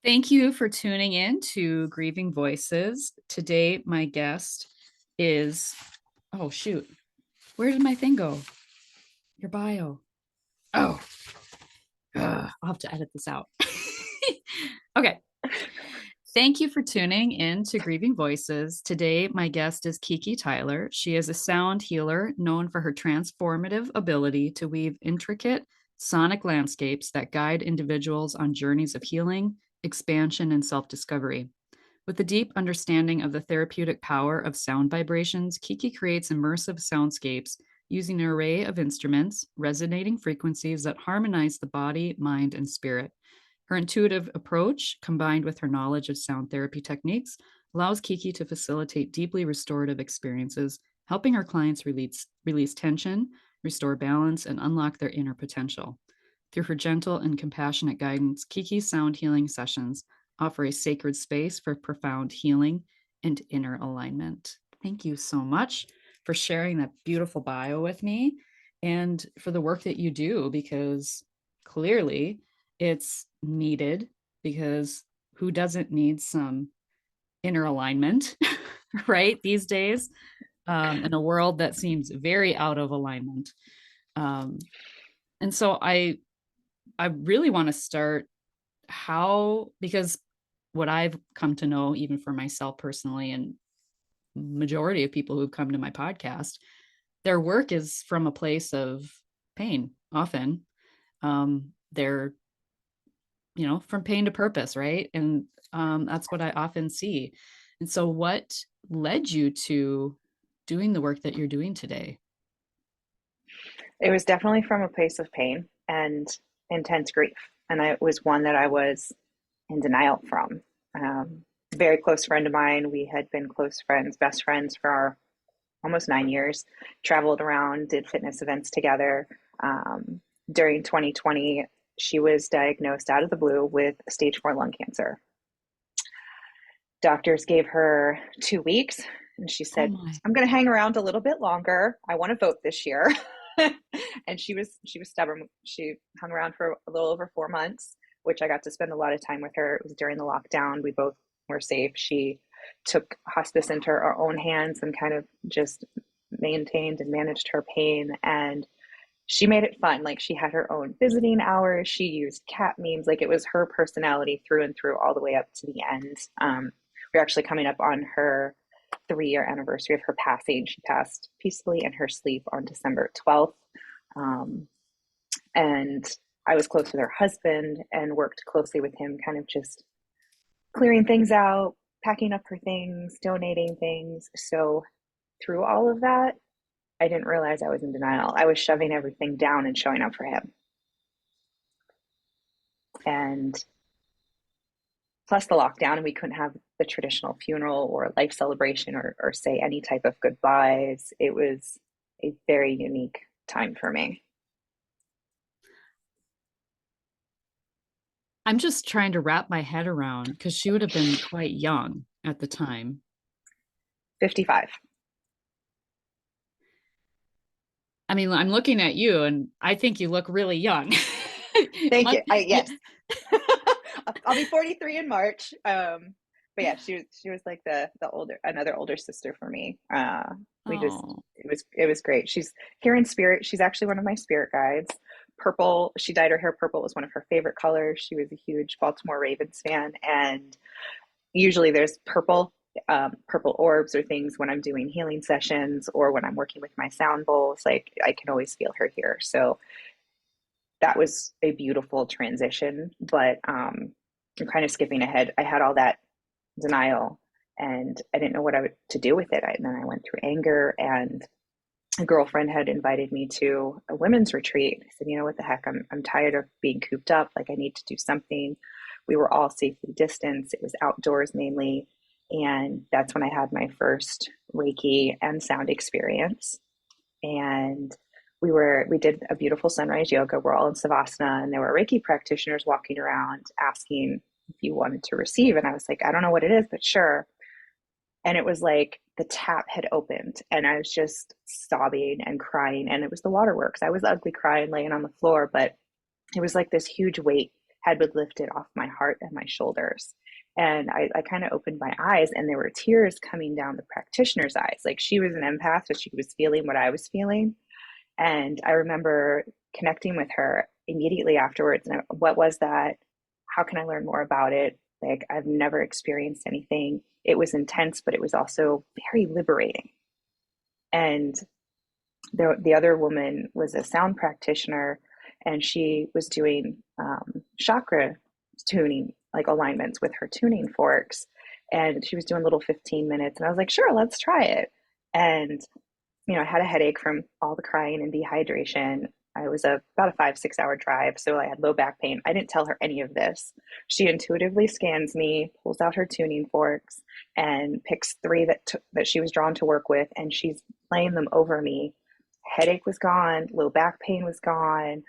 Thank you for tuning in to Grieving Voices. Today, my guest is, oh, shoot, where did my thing go? Your bio. Oh, I'll have to edit this out. Okay. Thank you for tuning in to Grieving Voices. Today, my guest is Kiki Tyler. She is a sound healer known for her transformative ability to weave intricate sonic landscapes that guide individuals on journeys of healing, expansion, and self discovery. With a deep understanding of the therapeutic power of sound vibrations, Kiki creates immersive soundscapes using an array of instruments, resonating frequencies that harmonize the body, mind, and spirit. Her intuitive approach, combined with her knowledge of sound therapy techniques, allows Kiki to facilitate deeply restorative experiences, helping her clients release tension, restore balance, and unlock their inner potential. Through her gentle and compassionate guidance, Kiki's sound healing sessions offer a sacred space for profound healing and inner alignment. Thank you so much for sharing that beautiful bio with me and for the work that you do, because clearly it's needed, because who doesn't need some inner alignment, right? These days, in a world that seems very out of alignment. Um, and so I really want to start because what I've come to know, even for myself personally, and majority of people who've come to my podcast, their work is from a place of pain. Often, they're from pain to purpose, right? And that's what I often see. And so, what led you to doing the work that you're doing today? It was definitely from a place of pain and intense grief. And it was one that I was in denial from. A very close friend of mine, we had been close friends, best friends for almost 9 years, traveled around, did fitness events together. During 2020, she was diagnosed out of the blue with stage 4 lung cancer. Doctors gave her 2 weeks, and she Oh said, my. "I'm going to hang around a little bit longer. I want to vote this year." And she was stubborn. She hung around for a little over 4 months, which I got to spend a lot of time with her. It was during the lockdown. We both were safe. She took hospice into her own hands and kind of just maintained and managed her pain. And she made it fun. Like, she had her own visiting hours. She used cat memes. Like, it was her personality through and through all the way up to the end. We're actually coming up on her 3-year anniversary of her passing. She passed peacefully in her sleep on December 12th. Um, and I was close with her husband and worked closely with him, kind of just clearing things out, packing up her things, donating things. So through all of that, I didn't realize I was in denial. I was shoving everything down and showing up for him. And plus the lockdown, and we couldn't have the traditional funeral or life celebration or say any type of goodbyes. It was a very unique time for me. I'm just trying to wrap my head around, because she would have been quite young at the time. 55. I mean, I'm looking at you and I think you look really young. Thank Must- you. I you- Yes. I'll be 43 in March. But yeah, she was like the older another older sister for me. We just oh, it was great. She's here in spirit. She's actually one of my spirit guides. Purple. She dyed her hair purple. It was one of her favorite colors. She was a huge Baltimore Ravens fan, and usually there's purple orbs or things when I'm doing healing sessions or when I'm working with my sound bowls. Like, I can always feel her here. So that was a beautiful transition. But I'm kind of skipping ahead. I had all that denial and I didn't know to do with it. And then I went through anger, and a girlfriend had invited me to a women's retreat. I said, what the heck? I'm tired of being cooped up. Like, I need to do something. We were all safely distanced. It was outdoors mainly. And that's when I had my first Reiki and sound experience. And we did a beautiful sunrise yoga. We're all in Savasana, and there were Reiki practitioners walking around asking if you wanted to receive. And I was like, I don't know what it is, but sure. And it was like the tap had opened, and I was just sobbing and crying. And it was the waterworks. I was ugly crying, laying on the floor, but it was like this huge weight head would lift it off my heart and my shoulders. And I kind of opened my eyes, and there were tears coming down the practitioner's eyes. Like, she was an empath, so she was feeling what I was feeling. And I remember connecting with her immediately afterwards. And what was that? How can I learn more about it? Like, I've never experienced anything. It was intense, but it was also very liberating. And the other woman was a sound practitioner, and she was doing chakra tuning, like alignments with her tuning forks. And she was doing little 15 minutes. And I was like, sure, let's try it. And I had a headache from all the crying and dehydration. I was about a 5-6 hour drive, so I had low back pain. I didn't tell her any of this. She intuitively scans me, pulls out her tuning forks, and picks three that she was drawn to work with, and she's laying them over me. Headache was gone, low back pain was gone.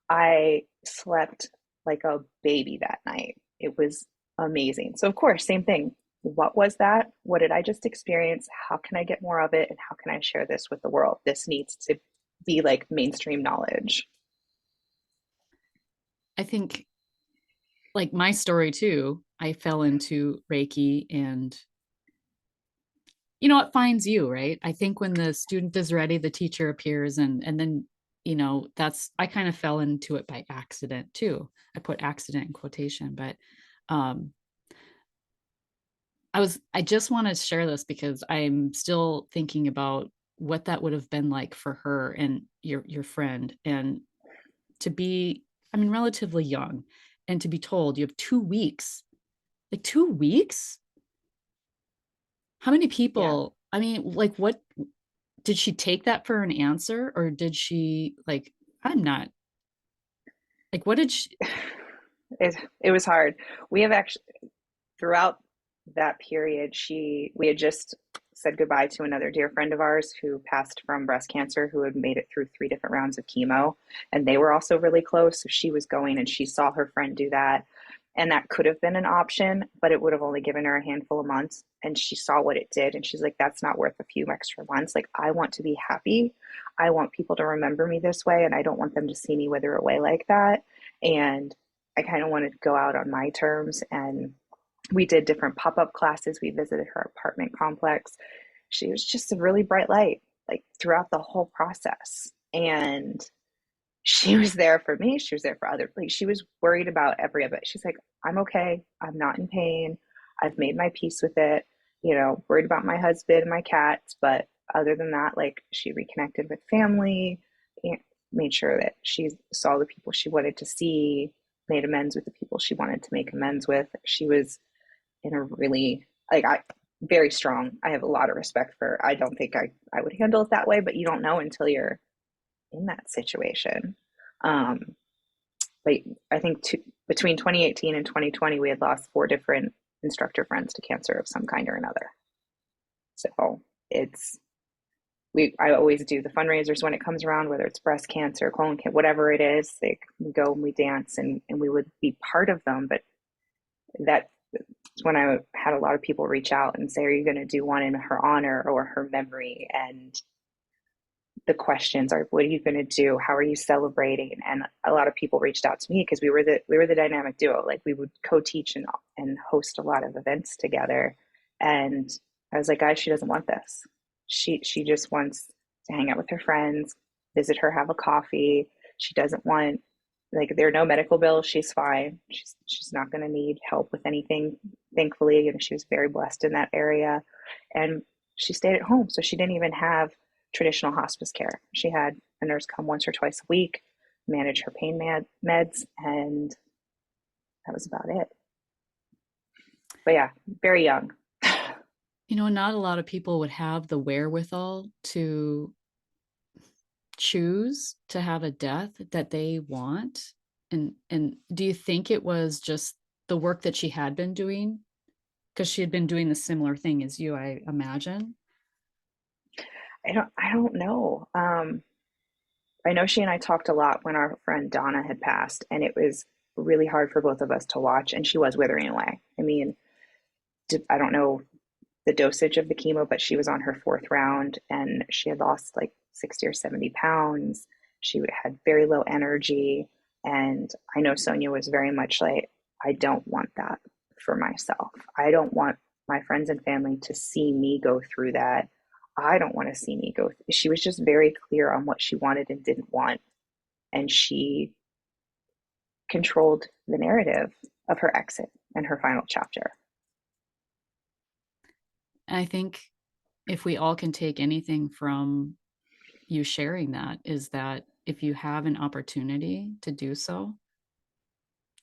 I slept like a baby that night. It was amazing. So, of course, same thing. What was that? What did I just experience? How can I get more of it? And how can I share this with the world? This needs to be like mainstream knowledge. I think, like my story too, I fell into Reiki, and it finds you, right? I think when the student is ready, the teacher appears, and then that's, I kind of fell into it by accident too. I put accident in quotation, but um I just want to share this because I'm still thinking about what that would have been like for her and your friend, and to be, I mean, relatively young, and to be told you have 2 weeks. Like 2 weeks? How many Yeah. people? I mean, like, what did she take that for an answer, or did she, like, I'm not, like, what did she? It was hard. We have actually, throughout that period, we had just said goodbye to another dear friend of ours who passed from breast cancer, who had made it through 3 different rounds of chemo, and they were also really close. So she was going, and she saw her friend do that, and that could have been an option, but it would have only given her a handful of months. And she saw what it did, and she's like, that's not worth a few extra months. Like, I want to be happy. I want people to remember me this way, and I don't want them to see me wither away like that. And I kind of wanted to go out on my terms, and we did different pop-up classes. We visited her apartment complex. She was just a really bright light, like, throughout the whole process. And she was there for me. She was there for other, like, she was worried about every of it. She's like, I'm okay. I'm not in pain. I've made my peace with it. Worried about my husband and my cats, but other than that, like, she reconnected with family, and made sure that she saw the people she wanted to see, made amends with the people she wanted to make amends with. She was in a really, like, I very strong. I have a lot of respect for. I don't think I would handle it that way, but you don't know until you're in that situation. Um, but I think between 2018 and 2020, we had lost 4 different instructor friends to cancer of some kind or another. So it's I always do the fundraisers when it comes around, whether it's breast cancer, colon cancer, whatever it is. Like, we go and we dance, and we would be part of them. But that's when I had a lot of people reach out and say, are you going to do one in her honor or her memory? And the questions are, what are you going to do? How are you celebrating? And a lot of people reached out to me because we were the dynamic duo. Like, we would co-teach and host a lot of events together. And I was like, guys, she doesn't want this. She just wants to hang out with her friends, visit her, have a coffee. She doesn't want, like, there are no medical bills. She's fine. She's not going to need help with anything. Thankfully, she was very blessed in that area, and she stayed at home. So she didn't even have traditional hospice care. She had a nurse come once or twice a week, manage her pain meds, and that was about it. But yeah, very young. Not a lot of people would have the wherewithal to choose to have a death that they want. And do you think it was just the work that she had been doing? Because she had been doing the similar thing as you, I imagine. I don't know. I know she and I talked a lot when our friend Donna had passed, and it was really hard for both of us to watch, and she was withering away. I mean, I don't know the dosage of the chemo, but she was on her 4th round, and she had lost like 60 or 70 pounds. She had very low energy, And I know Sonia was very much like, I don't want that for myself. I don't want my friends and family to see me go through that. I don't want to see me go. She was just very clear on what she wanted and didn't want. And she controlled the narrative of her exit and her final chapter. And I think if we all can take anything from you sharing that, is that if you have an opportunity to do so,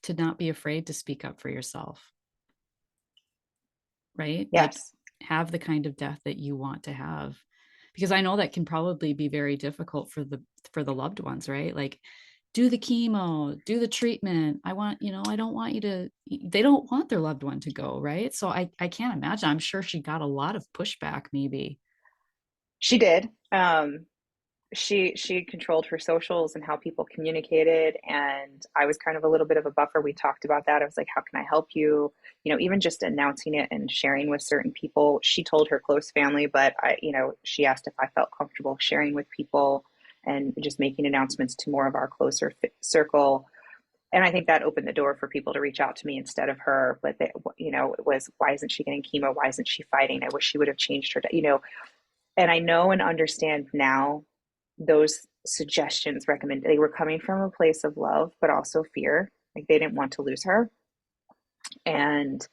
to not be afraid to speak up for yourself, right? Like, Yes. have the kind of death that you want to have, because I know that can probably be very difficult for the loved ones, right? Like, do the chemo, do the treatment. I want, I don't want you to, they don't want their loved one to go, right? So I can't imagine. I'm sure she got a lot of pushback, maybe. She did. She controlled her socials and how people communicated, and I was kind of a little bit of a buffer. We talked about that. I was like, how can I help you? Even just announcing it and sharing with certain people. She told her close family, but she asked if I felt comfortable sharing with people and just making announcements to more of our closer circle. And I think that opened the door for people to reach out to me instead of her. But it was, why isn't she getting chemo? Why isn't she fighting? I wish she would have changed her. And I know and understand now those suggestions recommend, they were coming from a place of love, but also fear. Like, they didn't want to lose her. And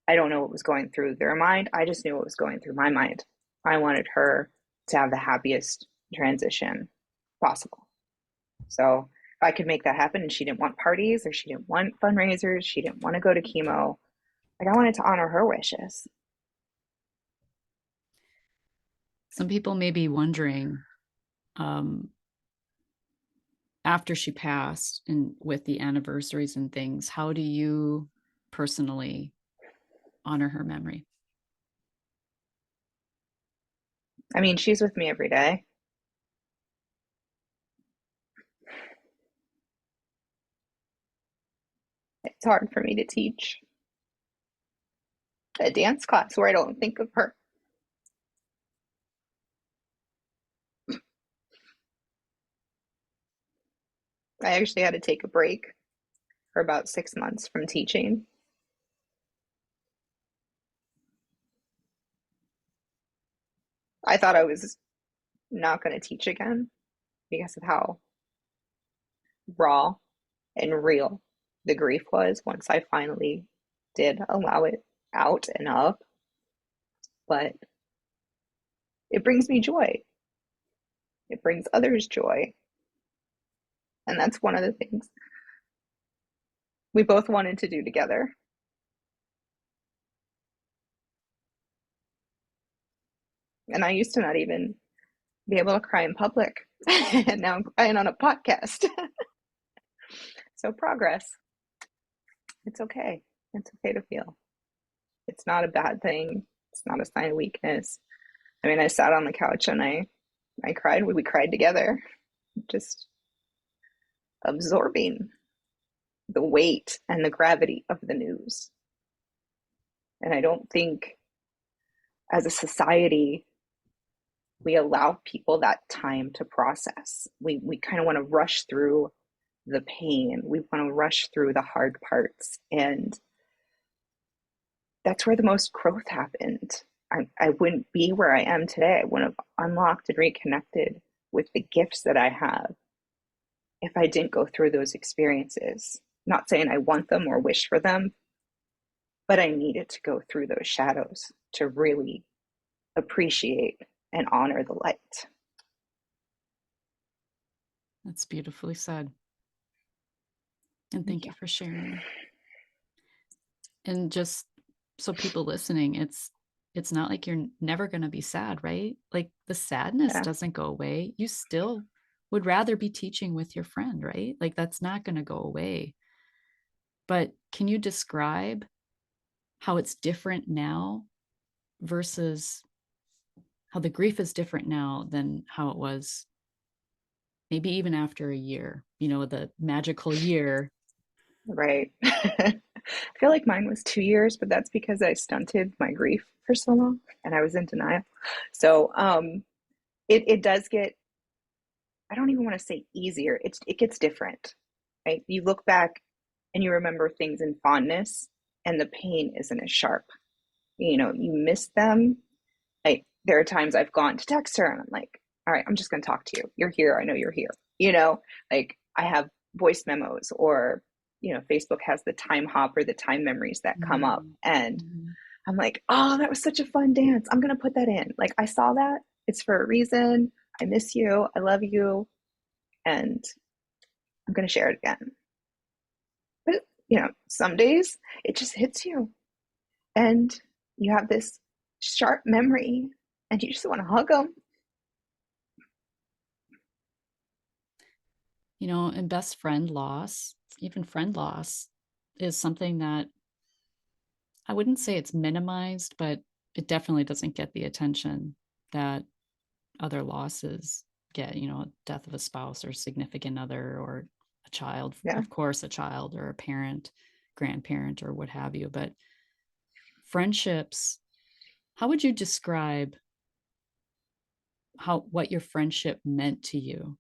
I don't know what was going through their mind. I just knew what was going through my mind. I wanted her to have the happiest transition possible. So if I could make that happen, and she didn't want parties or she didn't want fundraisers, she didn't want to go to chemo, like, I wanted to honor her wishes. Some people may be wondering, um, after she passed and with the anniversaries and things, how do you personally honor her memory? I mean, she's with me every day. It's hard for me to teach a dance class where I don't think of her. I actually had to take a break for about 6 months from teaching. I thought I was not going to teach again because of how raw and real the grief was once I finally did allow it out and up. But it brings me joy, it brings others joy. And that's one of the things we both wanted to do together. And I used to not even be able to cry in public. And now I'm crying on a podcast. So progress. It's okay. It's okay to feel. It's not a bad thing. It's not a sign of weakness. I mean, I sat on the couch and I cried. We cried together, just absorbing the weight and the gravity of the news. And I don't think as a society we allow people that time to process. We kind of want to rush through the pain. We want to rush through the hard parts. And that's where the most growth happened. I wouldn't be where I am today. I wouldn't have unlocked and reconnected with the gifts that I have if I didn't go through those experiences. Not saying I want them or wish for them, but I needed to go through those shadows to really appreciate and honor the light. That's beautifully said. And thank Yeah. you for sharing. And just so people listening, it's not like you're never going to be sad, right? Like, the sadness Yeah. doesn't go away. You still would rather be teaching with your friend, right? Like, that's not going to go away. But can you describe how it's different now versus how the grief is different now than how it was maybe even after a year, the magical year? Right. I feel like mine was 2 years, but that's because I stunted my grief for so long and I was in denial. So it does get, I don't even want to say easier. It gets different. right? You look back and you remember things in fondness, and the pain isn't as sharp. You miss them. Like, there are times I've gone to text her and I'm like, all right, I'm just going to talk to you. You're here. I know you're here. Like, I have voice memos, or, Facebook has the time hop or the time memories that come up. Mm, And mhm. I'm like, oh, that was such a fun dance. I'm going to put that in. Like, I saw that. It's for a reason. I miss you. I love you. And I'm going to share it again. But, some days it just hits you, and you have this sharp memory, and you just want to hug them. And best friend loss, even friend loss, is something that I wouldn't say it's minimized, but it definitely doesn't get the attention that other losses get, death of a spouse or significant other or a child, Yeah. of course, a child or a parent, grandparent, or what have you. But friendships, how would you describe what your friendship meant to you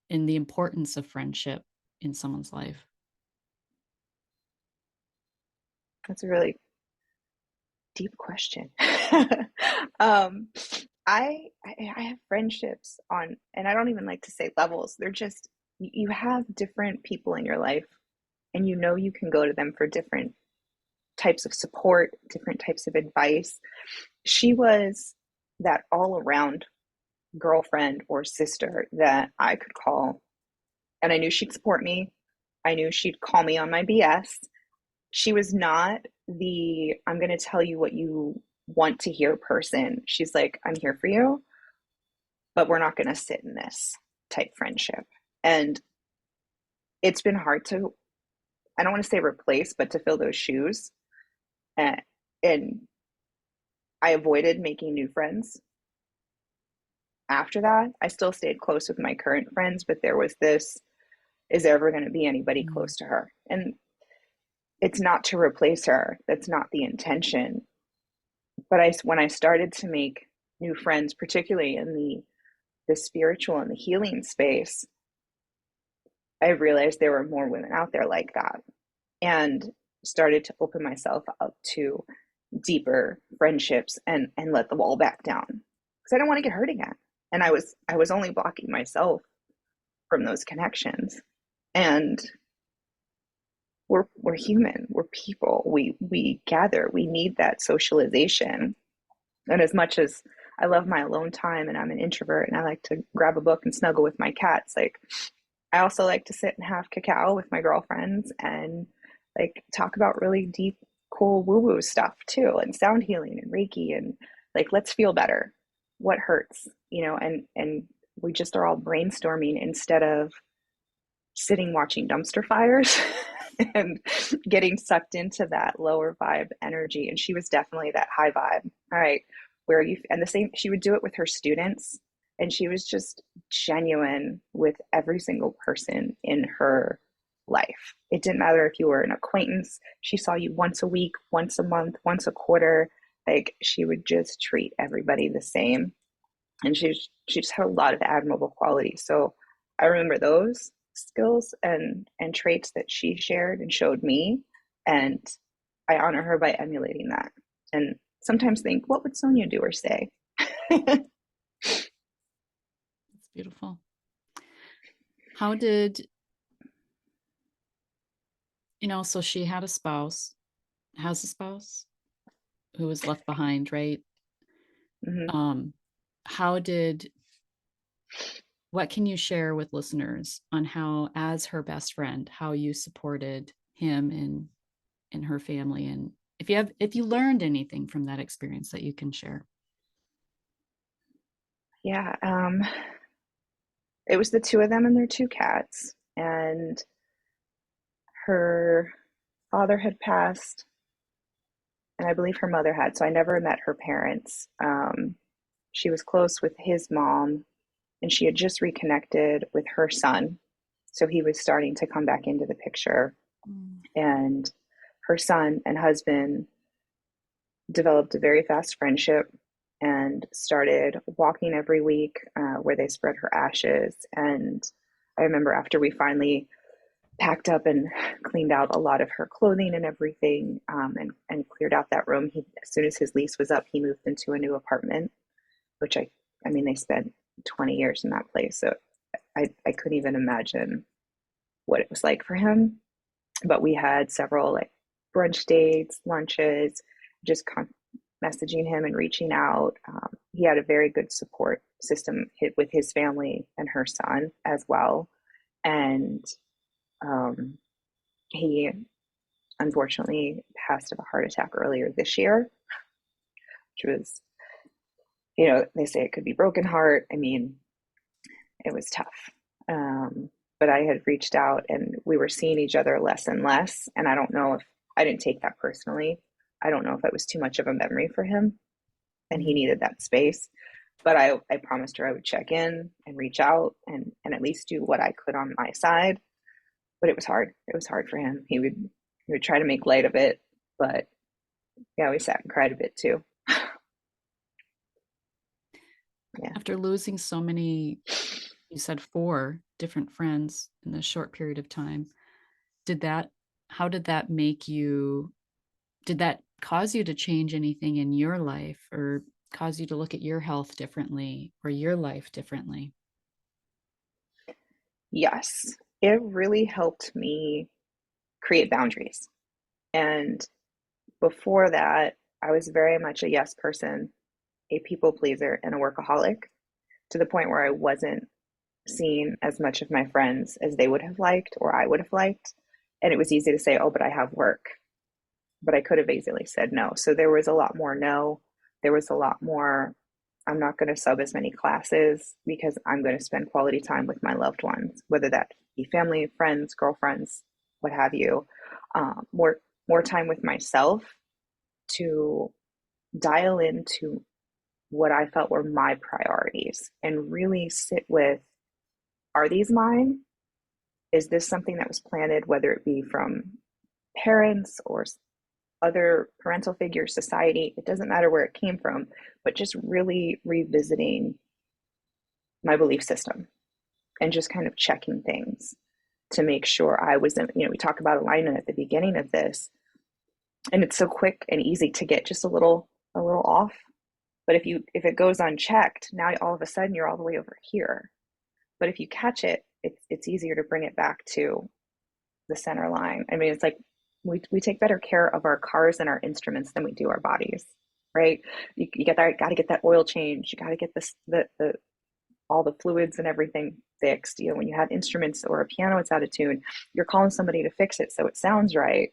and the importance of friendship in someone's life? That's a really deep question. um, I have friendships on, and I don't even like to say levels. They're just, you have different people in your life, and you can go to them for different types of support, different types of advice. She was that all around girlfriend or sister that I could call, and I knew she'd support me. I knew she'd call me on my BS. She was not the I'm going to tell you what you want to hear person. She's like, I'm here for you, but we're not going to sit in this type friendship. And it's been hard to, I don't want to say replace, but to fill those shoes. And I avoided making new friends after that. I still stayed close with my current friends, but there was this, is there ever going to be anybody Mm. close to her? And it's not to replace her. That's not the intention. But when I started to make new friends, particularly in the spiritual and the healing space, I realized there were more women out there like that, and started to open myself up to deeper friendships and let the wall back down, because I don't want to get hurt again. And I was only blocking myself from those connections. And we're human, we're people, we gather, we need that socialization. And as much as I love my alone time and I'm an introvert and I like to grab a book and snuggle with my cats, like, I also like to sit and have cacao with my girlfriends and like talk about really deep, cool woo woo stuff too, and sound healing and Reiki, and like, let's feel better. What hurts, and we just are all brainstorming instead of sitting watching dumpster fires and getting sucked into that lower vibe energy. And she was definitely that high vibe. All right, where are you? And the same, she would do it with her students. And she was just genuine with every single person in her life. It didn't matter if you were an acquaintance, she saw you once a week, once a month, once a quarter. Like, she would just treat everybody the same. And she just had a lot of admirable qualities. So I remember those skills and traits that she shared and showed me, and I honor her by emulating that. And sometimes think, what would Sonia do or say? It's beautiful. How did, so she had a spouse, has a spouse who was left behind, right? Mm-hmm. Um, how did, what can you share with listeners on how, as her best friend, how you supported him and her family? And if you learned anything from that experience that you can share. Yeah, it was the two of them and their two cats. And her father had passed, and I believe her mother had. So I never met her parents. She was close with his mom, and she had just reconnected with her son. So he was starting to come back into the picture. Mm. And her son and husband developed a very fast friendship and started walking every week, where they spread her ashes. And I remember after we finally packed up and cleaned out a lot of her clothing and everything, and cleared out that room. As soon as his lease was up, he moved into a new apartment, which I mean, they spent 20 years in that place. So I couldn't even imagine what it was like for him. But we had several like brunch dates, lunches, just messaging him and reaching out. He had a very good support system with his family and her son as well. And um, he unfortunately passed of a heart attack earlier this year, which was, they say it could be broken heart. I mean, it was tough. But I had reached out and we were seeing each other less and less. And I don't know if I didn't take that personally. I don't know if it was too much of a memory for him and he needed that space. But I promised her I would check in and reach out and at least do what I could on my side. But it was hard. It was hard for him. He would try to make light of it, but yeah, we sat and cried a bit too. Yeah. After losing so many, you said 4 different friends in a short period of time, did that, how did that make you, did that cause you to change anything in your life or cause you to look at your health differently or your life differently? Yes, it really helped me create boundaries. And before that, I was very much a yes person, a people pleaser, and a workaholic to the point where I wasn't seeing as much of my friends as they would have liked or I would have liked. And it was easy to say, oh, but I have work. But I could have easily said no. So there was a lot more no. There was a lot more, I'm not going to sub as many classes because I'm going to spend quality time with my loved ones, whether that be family, friends, girlfriends, what have you. More time with myself to dial into what I felt were my priorities and really sit with, are these mine? Is this something that was planted, whether it be from parents or other parental figures, society? It doesn't matter where it came from, but just really revisiting my belief system and just kind of checking things to make sure I was in, we talk about alignment at the beginning of this, and it's so quick and easy to get just a little off. But if it goes unchecked, now all of a sudden you're all the way over here. But if you catch it, it's easier to bring it back to the center line. I mean, it's like we take better care of our cars and our instruments than we do our bodies, right? You got to get that oil change. You got to get the all the fluids and everything fixed. When you have instruments or a piano it's out of tune, you're calling somebody to fix it so it sounds right.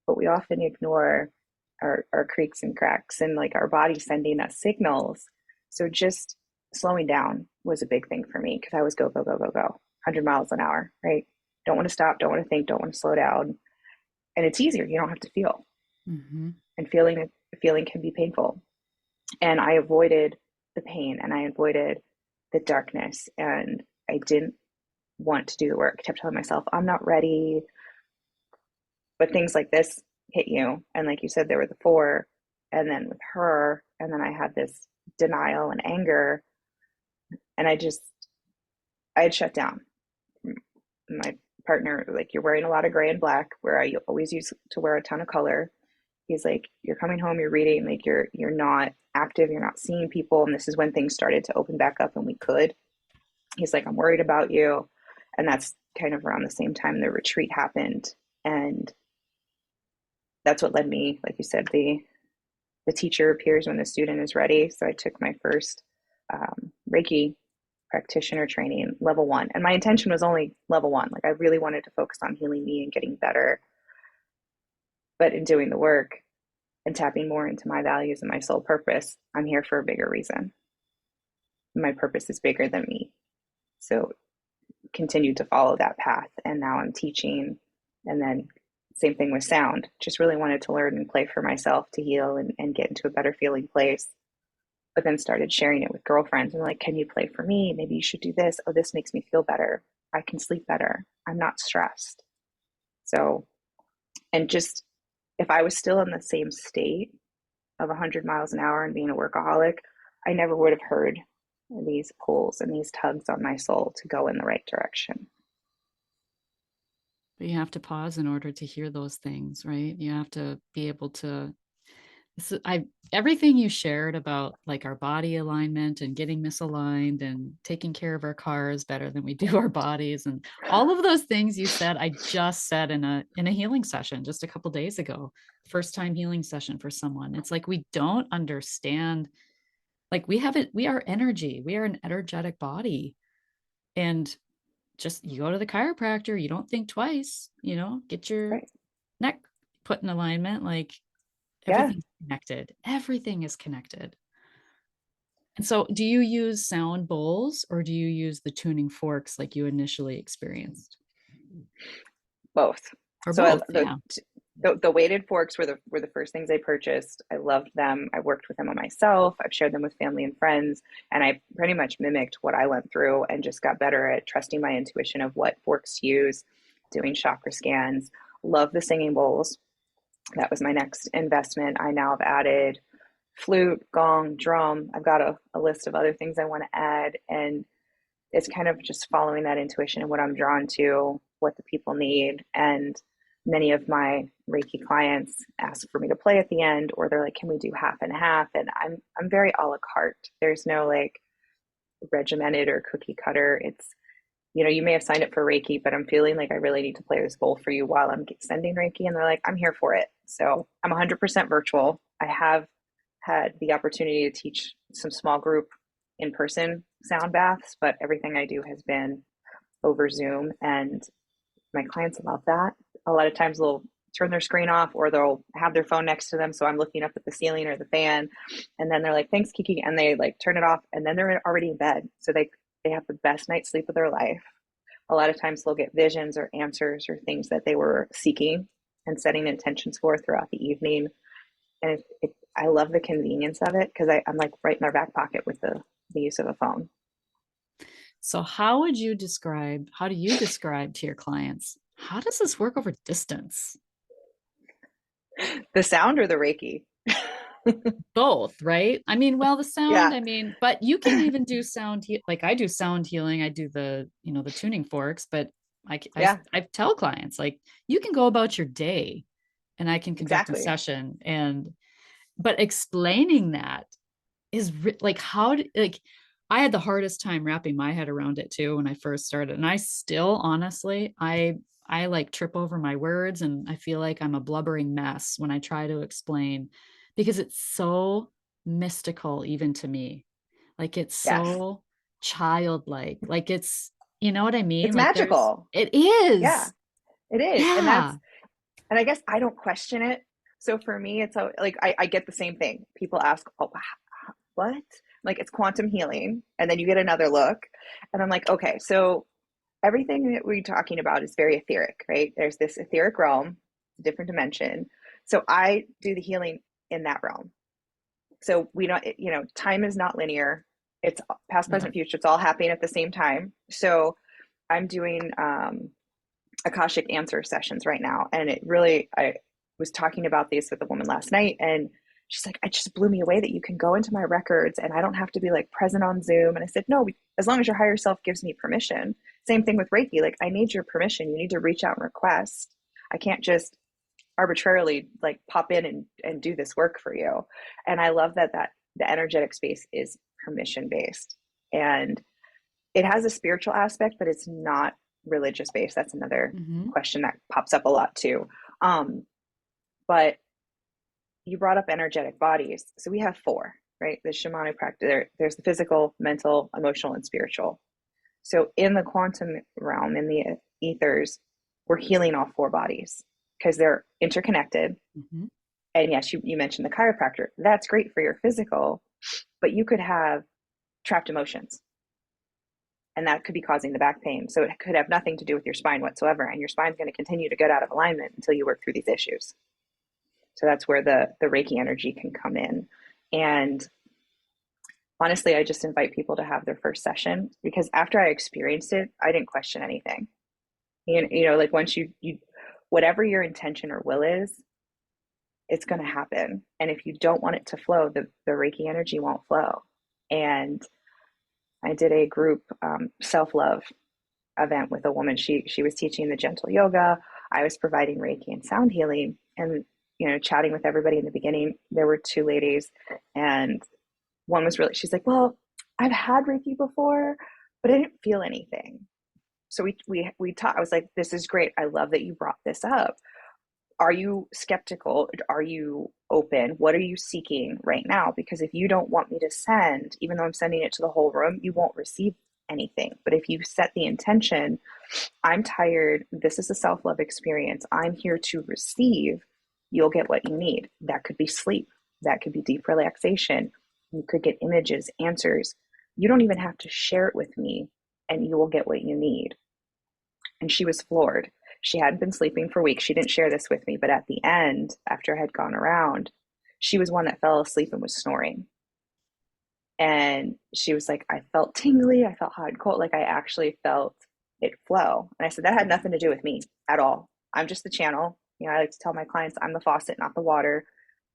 But we often ignore our creaks and cracks and like our body sending us signals. So just slowing down was a big thing for me because I was go, go, go, go, go, 100 miles an hour, right? Don't want to stop, don't want to think, don't want to slow down. And it's easier. You don't have to feel. Mm-hmm. And feeling can be painful. And I avoided the pain and I avoided the darkness. And I didn't want to do the work. I kept telling myself, I'm not ready. But things like this hit you. And like you said, there were the 4. And then with her, and then I had this denial and anger. And I had shut down. My partner, like, you're wearing a lot of gray and black, where I always used to wear a ton of color. He's like, you're coming home, you're reading, like you're not active, you're not seeing people. And this is when things started to open back up and we could. He's like, I'm worried about you. And that's kind of around the same time the retreat happened. And that's what led me, like you said, the teacher appears when the student is ready. So I took my first Reiki practitioner training, level 1. And my intention was only level 1. Like I really wanted to focus on healing me and getting better. But in doing the work and tapping more into my values and my soul purpose, I'm here for a bigger reason. My purpose is bigger than me. So continue to follow that path. And now I'm teaching. And then same thing with sound. Just really wanted to learn and play for myself to heal and get into a better feeling place. But then started sharing it with girlfriends and like, can you play for me? Maybe you should do this. Oh, this makes me feel better. I can sleep better. I'm not stressed. So, and just if I was still in the same state of 100 miles an hour and being a workaholic, I never would have heard these pulls and these tugs on my soul to go in the right direction. But you have to pause in order to hear those things, right? You have to be able to I everything you shared about like our body alignment and getting misaligned and taking care of our cars better than we do our bodies and all of those things you said, I just said in a healing session just a couple days ago. First time healing session for someone. It's like we don't understand, like we have it, we are energy, we are an energetic body. And just you go to the chiropractor, you don't think twice, get your Right. neck put in alignment. Like Yeah. everything's connected. Everything is connected. And so, do you use sound bowls or do you use the tuning forks like you initially experienced? Both. Or So both? Yeah. the weighted forks were the first things I purchased. I loved them. I worked with them on myself. I've shared them with family and friends, and I pretty much mimicked what I went through and just got better at trusting my intuition of what forks to use, doing chakra scans. Love the singing bowls. That was my next investment. I now have added flute, gong, drum. I've got a list of other things I want to add, and it's kind of just following that intuition and what I'm drawn to, what the people need. And many of my Reiki clients ask for me to play at the end, or they're like, can we do half and half? And I'm very a la carte. There's no like regimented or cookie cutter. It's, you may have signed up for Reiki, but I'm feeling like I really need to play this bowl for you while I'm sending Reiki. And they're like, I'm here for it. So I'm 100% virtual. I have had the opportunity to teach some small group in person sound baths, but everything I do has been over Zoom, and my clients love that. A lot of times they'll turn their screen off or they'll have their phone next to them. So I'm looking up at the ceiling or the fan, and then they're like, thanks, Kiki. And they like turn it off, and then they're already in bed. So they have the best night's sleep of their life. A lot of times they'll get visions or answers or things that they were seeking and setting intentions for throughout the evening. And I love the convenience of it because I'm like right in their back pocket with the use of a phone. So, how do you describe to your clients, how does this work over distance? The sound or the Reiki? Both, right? I mean, well, the sound, Yeah. I mean, but you can even do like I do sound healing. I do the tuning forks, but Yeah, I tell clients, like, you can go about your day and I can conduct a exactly. session. But explaining that is like, like, I had the hardest time wrapping my head around it too when I first started. And I still, honestly, I like trip over my words and I feel like I'm a blubbering mess when I try to explain because it's so mystical even to me. Like it's Yes. so childlike. Like you know what I mean? It's Like magical. it Yeah, is. it is. Yeah. And I guess I don't question it. So for me, it's like I get the same thing. People ask, oh, what? Like it's quantum healing. And then you get another look. And I'm like, okay, so everything that we're talking about is very etheric, right? There's this etheric realm, a different dimension. So I do the healing in that realm. So we don't, time is not linear. It's past, Yeah. present, future. It's all happening at the same time. So I'm doing Akashic answer sessions right now. And I was talking about these with a woman last night, and she's like, it just blew me away that you can go into my records and I don't have to be like present on Zoom. And I said, no, as long as your higher self gives me permission. Same thing with Reiki. Like, I need your permission. You need to reach out and request. I can't just arbitrarily like pop in and do this work for you. And I love that the energetic space is permission based. And it has a spiritual aspect, but it's not religious based. That's another Hmm. question that pops up a lot too. But you brought up energetic bodies. So we have four, right? The shamanic practice, there's the physical, mental, emotional, and spiritual. So in the quantum realm, in the ethers, we're healing all four bodies because they're interconnected. Hmm. And yes, you mentioned the chiropractor. That's great for your physical, but you could have trapped emotions, and that could be causing the back pain. So it could have nothing to do with your spine whatsoever. And your spine's going to continue to get out of alignment until you work through these issues. So that's where the Reiki energy can come in. And honestly, I just invite people to have their first session because after I experienced it, I didn't question anything. Like once you whatever your intention or will is, it's going to happen. And if you don't want it to flow, the Reiki energy won't flow. And I did a group self love event with a woman. She was teaching the gentle yoga. I was providing Reiki and sound healing, and chatting with everybody in the beginning. There were two ladies, and one was really, she's like, well, I've had Reiki before, but I didn't feel anything. So we talked. I was like, this is great. I love that you brought this up. Are you skeptical? Are you open? What are you seeking right now? Because if you don't want me to send, even though I'm sending it to the whole room, you won't receive anything. But if you set the intention, I'm tired, this is a self-love experience, I'm here to receive, you'll get what you need. That could be sleep, that could be deep relaxation, you could get images, answers. You don't even have to share it with me, and you will get what you need. And she was floored. She hadn't been sleeping for weeks. She didn't share this with me, but at the end, after I had gone around, she was one that fell asleep and was snoring. And she was like, I felt tingly, I felt hot and cold, like I actually felt it flow. And I said, that had nothing to do with me at all. I'm just the channel. I like to tell my clients, I'm the faucet, not the water.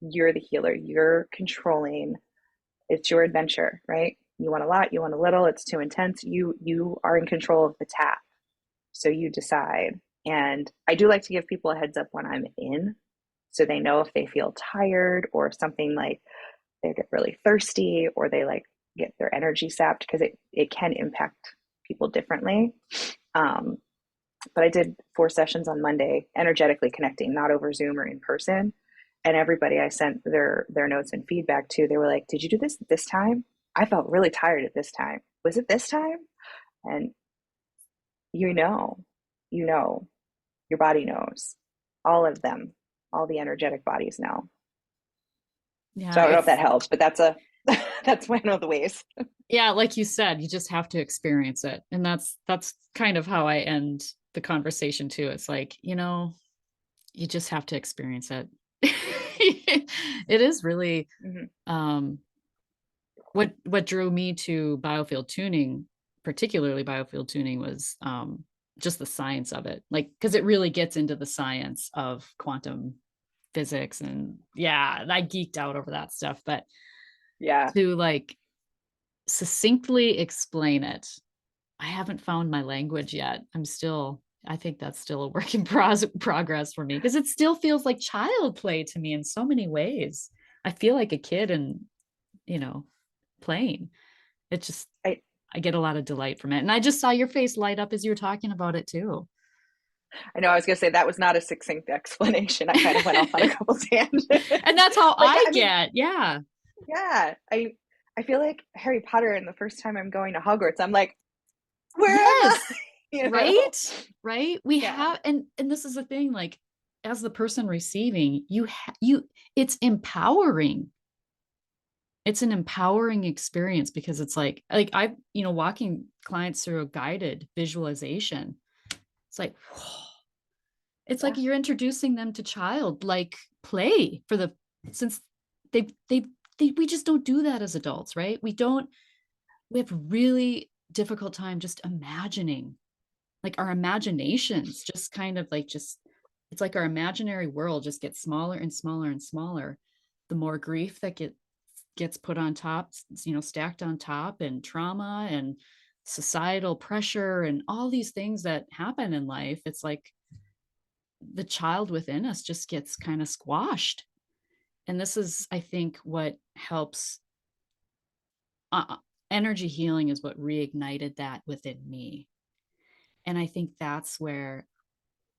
You're the healer. You're controlling. It's your adventure, right? You want a lot, you want a little, it's too intense. You are in control of the tap. So you decide. And I do like to give people a heads up when I'm in, so they know if they feel tired, or if something, like they get really thirsty, or they like get their energy sapped, because it can impact people differently. But I did 4 sessions on Monday, energetically connecting, not over Zoom or in person. And everybody I sent their notes and feedback to, they were like, did you do this time? I felt really tired at this time. Was it this time? And you know, your body knows. All of them, all the energetic bodies know. So Yeah, I don't know if that helps, but that's that's one of the ways. yeah, like you said, you just have to experience it. And that's kind of how I end the conversation too. It's like, you just have to experience it. It is really um what drew me to biofield tuning, particularly biofield tuning, was just the science of it. Like, because it really gets into the science of quantum physics. And yeah, I geeked out over that stuff. But Yeah. to like succinctly explain it, I haven't found my language yet. I think that's still a work in progress for me, because it still feels like child play to me in so many ways. I feel like a kid, and playing. It just, I I get a lot of delight from it. And I just saw your face light up as you were talking about it too. I know I was going to say that was not a succinct explanation. I kind of went off on a couple tangents. And that's how But yeah, I I mean, get. Yeah. yeah, I feel like Harry Potter, and the first time I'm going to Hogwarts, I'm like, where am I? Yes. Right. We Yeah. have, and this is the thing, like, as the person receiving, you it's empowering. It's an empowering experience, because it's like I, walking clients through a guided visualization. It's like, whoa. It's Yeah. like you're introducing them to child like play, since they we just don't do that as adults, right? We have a really difficult time just imagining. Like, our imaginations just kind of like, just, it's like our imaginary world just gets smaller and smaller and smaller, the more grief that gets put on top, stacked on top, and trauma and societal pressure and all these things that happen in life. It's like the child within us just gets kind of squashed. And this is, I think, what helps. Energy healing is what reignited that within me. And I think that's where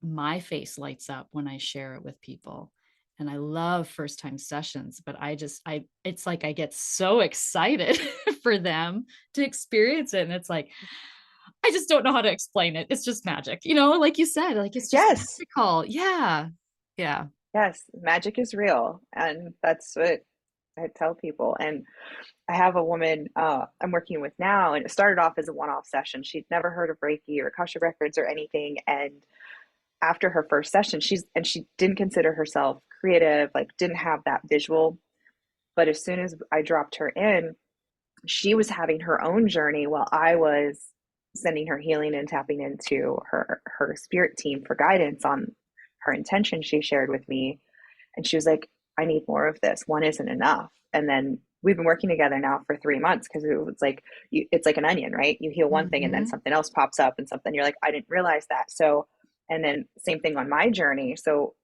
my face lights up when I share it with people. And I love first time sessions, but it's like I get so excited for them to experience it. And it's like, I just don't know how to explain it. It's just magic, like you said, like it's just Yes. magical. Yeah. Yeah. Yes. Magic is real. And that's what I tell people. And I have a woman I'm working with now, and it started off as a one off session. She'd never heard of Reiki or Akasha Records or anything. And after her first session, she didn't consider herself creative, like didn't have that visual. But as soon as I dropped her in, she was having her own journey while I was sending her healing and tapping into her spirit team for guidance on her intention she shared with me. And she was like, I need more of this. One isn't enough. And then we've been working together now for 3 months, because it was like it's like an onion, right? You heal one thing and then Mm-hmm. something else pops up, and something you're like, I didn't realize that. So And then same thing on my journey. So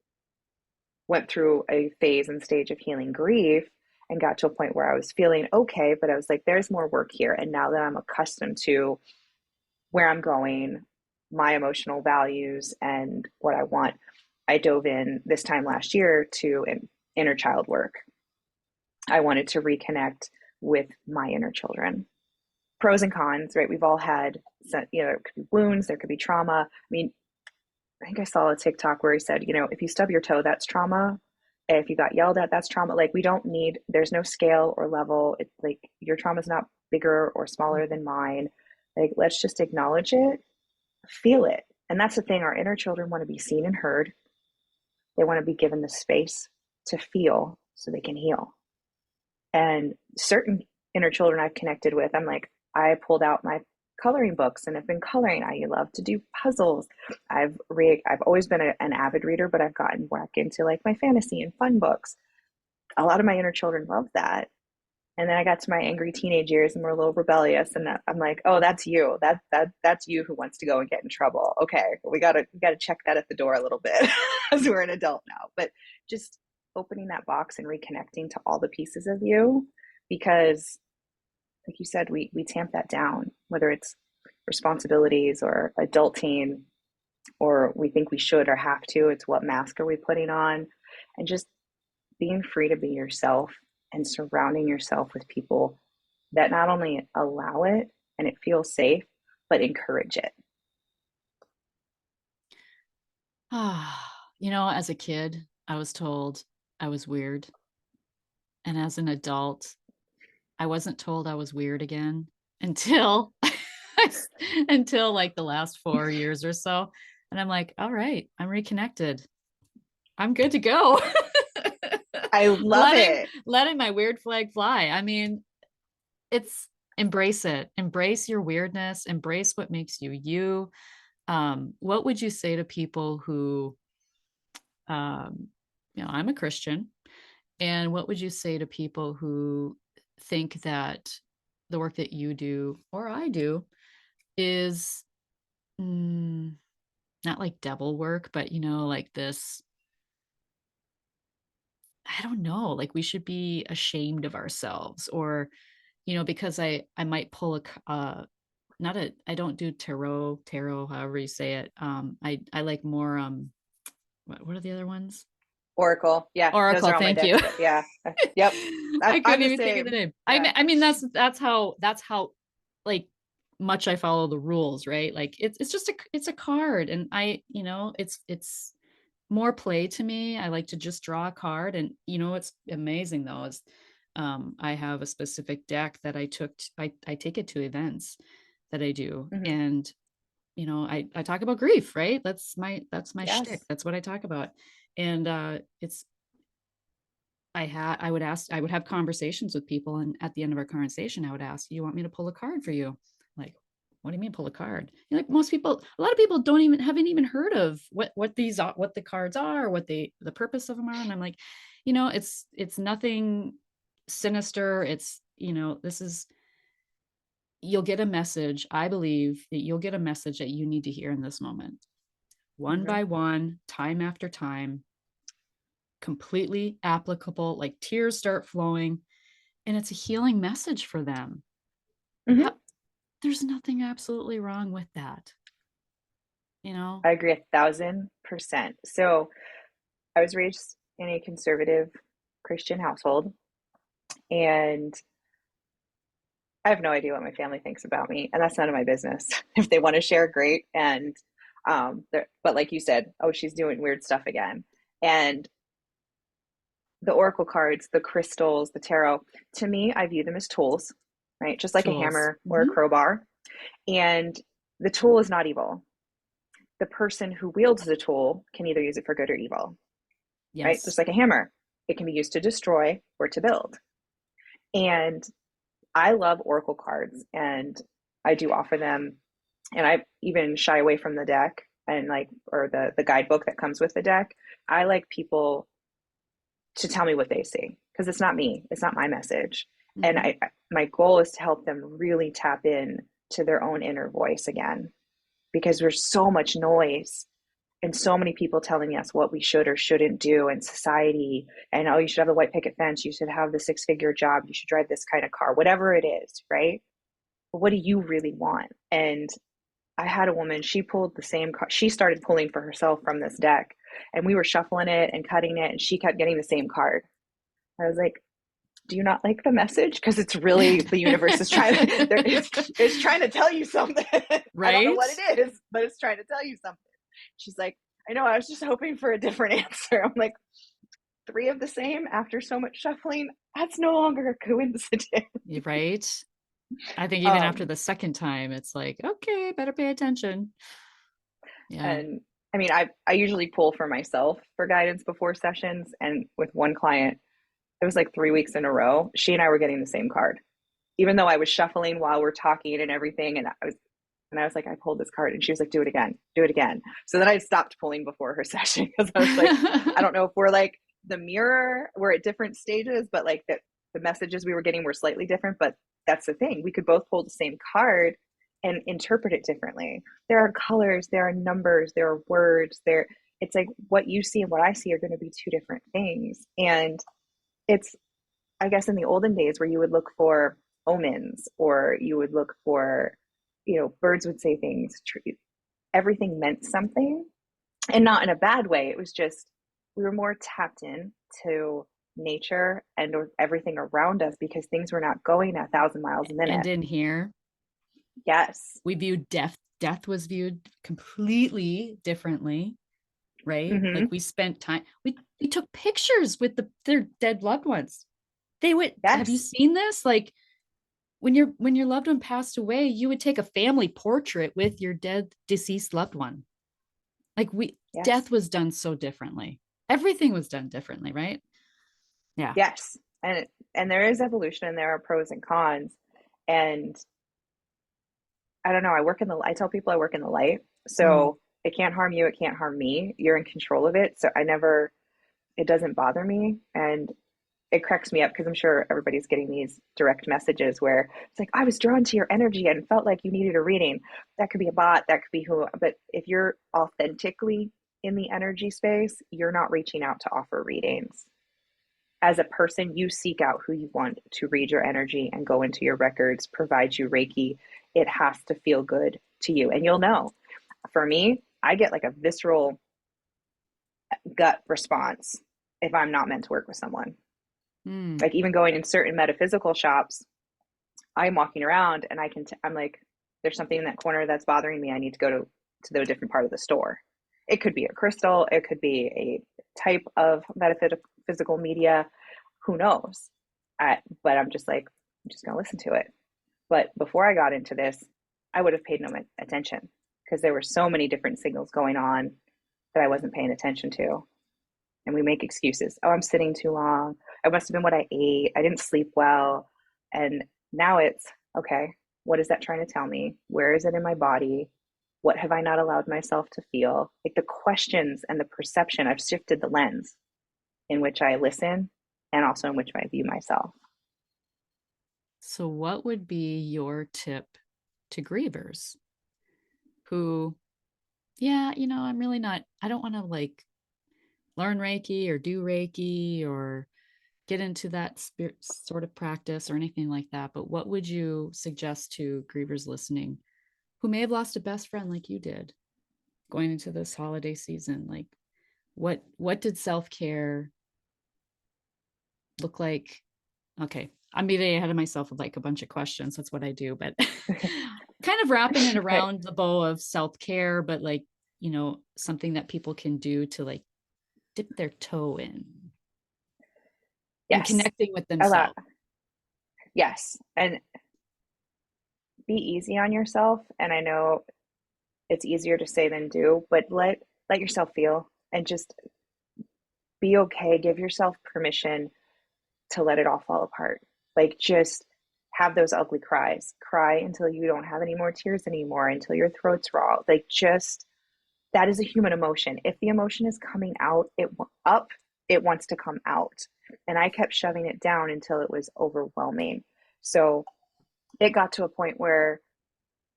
went through a phase and stage of healing grief and got to a point where I was feeling okay, but I was like, there's more work here. And now that I'm accustomed to where I'm going, my emotional values, and what I want, I dove in this time last year to inner child work. I wanted to reconnect with my inner children. Pros and cons, right? We've all had, there could be wounds, there could be trauma. I mean, I think I saw a TikTok where he said, if you stub your toe, that's trauma. If you got yelled at, that's trauma. Like, we don't need, there's no scale or level. It's like your trauma is not bigger or smaller than mine. Like, let's just acknowledge it, feel it. And that's the thing. Our inner children want to be seen and heard. They want to be given the space to feel so they can heal. And certain inner children I've connected with, I'm like, I pulled out my coloring books and have been coloring. I love to do puzzles. I've always been an avid reader, but I've gotten back into like my fantasy and fun books. A lot of my inner children love that. And then I got to my angry teenage years and we're a little rebellious. And I'm like, oh, that's you. That's you who wants to go and get in trouble. Okay, we gotta check that at the door a little bit as we're an adult now. But just opening that box and reconnecting to all the pieces of you, because like you said, we tamp that down, whether it's responsibilities or adulting, or we think we should or have to. It's what mask are we putting on? And just being free to be yourself and surrounding yourself with people that not only allow it and it feels safe, but encourage it. As a kid, I was told I was weird. And as an adult, I wasn't told I was weird again until until like the last 4 years or so. And I'm like, all right, I'm reconnected. I'm good to go. I love letting it. letting my weird flag fly. I mean, it's embrace it. Embrace your weirdness, embrace what makes you you. What would you say to people who I'm a Christian, and what would you say to people who think that the work that you do or I do is not like devil work, but like this, I don't know, like we should be ashamed of ourselves, or because I might pull not a I don't do tarot, however you say it. I like more what are the other ones? Oracle. Yeah, those Oracle, are all my thank decks. you. Yeah. Yep. I I'm couldn't the even think of the same. name. Yeah. I mean that's how like much I follow the rules, right? Like it's just it's a card, and it's more play to me. I like to just draw a card, and what's amazing though is I have a specific deck that I take it to events that I do, Mm-hmm. and I talk about grief, right? That's my shtick. Yes. That's what I talk about. And it's I would have conversations with people, and at the end of our conversation I would ask, you want me to pull a card for you? Like, what do you mean pull a card? Like, a lot of people haven't even heard of what these are, what the cards are, what the purpose of them are. And I'm like, it's nothing sinister. It's this is, you'll get a message. I believe that you'll get a message that you need to hear in this moment, one Mm-hmm. by one, time after time, completely applicable, like tears start flowing, and it's a healing message for them. Mm-hmm. How, there's nothing absolutely wrong with that, you know? I agree 1,000%. So I was raised in a conservative Christian household, and I have no idea what my family thinks about me, and that's none of my business. If they want to share, great. And but like you said, oh, she's doing weird stuff again. And the oracle cards, the crystals, the tarot, to me, I view them as tools, right? Just like a Tools. hammer or a crowbar. And the tool is not evil. The person who wields the tool can either use it for good or evil, right? Just Yes. like a hammer, it can be used to destroy or to build. And I love oracle cards, and I do offer them, and I even shy away from the deck and like, or the guidebook that comes with the deck. I like people to tell me what they see, because it's not me, it's not my message. And Mm-hmm. my goal is to help them really tap in to their own inner voice again, because there's so much noise and so many people telling us what we should or shouldn't do in society. And oh, you should have the white picket fence, you should have the six-figure job, you should drive this kind of car, whatever it is, right? But what do you really want? And I had a woman, she pulled the same card. She started pulling for herself from this deck, and we were shuffling it and cutting it, and she kept getting the same card. I was like, do you not like the message? Because it's really, the universe is trying to, it's trying to tell you something. I don't know Right? what it is, but it's trying to tell you something. She's like, I know, I was just hoping for a different answer. I'm like, three of the same after so much shuffling, that's no longer a coincidence. Right. I think even after Um, the second time, it's like, okay, better pay attention. Yeah. and I mean, I usually pull for myself for guidance before sessions. And with one client, it was like 3 weeks in a row. She and I were getting the same card, even though I was shuffling while we're talking and everything. And I was like, I pulled this card, and she was like, do it again, do it again. So then I stopped pulling before her session because I was like, I don't know if we're like the mirror, we're at different stages, but like the messages we were getting were slightly different. But that's the thing. We could both pull the same card and interpret it differently. There are colors, there are numbers, there are words, it's like what you see and what I see are going to be two different things. And it's, I guess, in the olden days where you would look for omens, or you would look for, birds would say things, everything meant something, and not in a bad way. It was just, we were more tapped in to nature and everything around us because things were not going 1,000 miles a And minute. in here, Yes. we viewed death was viewed completely differently, right? Like Mm-hmm. we spent time, we took pictures with their dead loved ones. They would, have you Yes. seen this? Like when your loved one passed away, you would take a family portrait with your dead deceased loved one. Like Yes. death was done so differently. Everything was done differently, right? Yeah. Yes. And there is evolution, and there are pros and cons. And I don't know, I tell people I work in the light. Mm. So it can't harm you, it can't harm me. You're in control of it. So it doesn't bother me. And it cracks me up because I'm sure everybody's getting these direct messages where it's like, I was drawn to your energy and felt like you needed a reading. That could be a bot, that could be who, but if you're authentically in the energy space, you're not reaching out to offer readings. As a person, you seek out who you want to read your energy and go into your records, provide you Reiki. It has to feel good to you. And you'll know. For me, I get like a visceral gut response if I'm not meant to work with someone. Mm. Like even going in certain metaphysical shops, I'm walking around and I'm like, there's something in that corner that's bothering me. I need to go to the different part of the store. It could be a crystal, it could be a type of metaphysical media, who knows? But I'm just like, I'm just going to listen to it. But before I got into this, I would have paid no attention because there were so many different signals going on that I wasn't paying attention to. And we make excuses. Oh, I'm sitting too long. It must have been what I ate. I didn't sleep well. And now it's, okay, what is that trying to tell me? Where is it in my body? What have I not allowed myself to feel? Like the questions and the perception, I've shifted the lens in which I listen and also in which I view myself. So what would be your tip to grievers who, yeah, I'm really not, I don't want to like learn Reiki or do Reiki or get into that spirit sort of practice or anything like that. But what would you suggest to grievers listening who may have lost a best friend like you did going into this holiday season? Like what did self-care look like? Okay. I'm getting ahead of myself with like a bunch of questions. That's what I do, but kind of wrapping it Right. around the bow of self-care, but like, something that people can do to like dip their toe in Yes. connecting with Allow. themselves. Yes. And be easy on yourself. And I know it's easier to say than do, but let yourself feel and just be okay. Give yourself permission to let it all fall apart. Like just have those ugly cries. Cry until you don't have any more tears anymore, until your throat's raw. Like just that is a human emotion. If the emotion is coming out, it wants to come out. And I kept shoving it down until it was overwhelming. So it got to a point where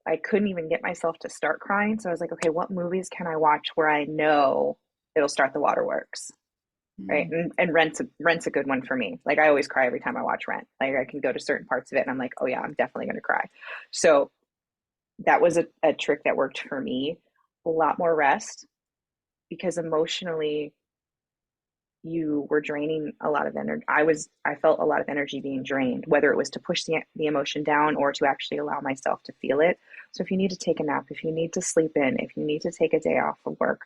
I couldn't even get myself to start crying. So I was like, okay, what movies can I watch where I know it'll start the waterworks? Right. Mm. And Rent's a good one for me. Like I always cry every time I watch Rent. Like I can go to certain parts of it and I'm like, oh yeah, I'm definitely gonna cry. So that was a trick that worked for me. A lot more rest because emotionally you were draining a lot of energy. I felt a lot of energy being drained, whether it was to push the emotion down or to actually allow myself to feel it. So if you need to take a nap, if you need to sleep in, if you need to take a day off of work,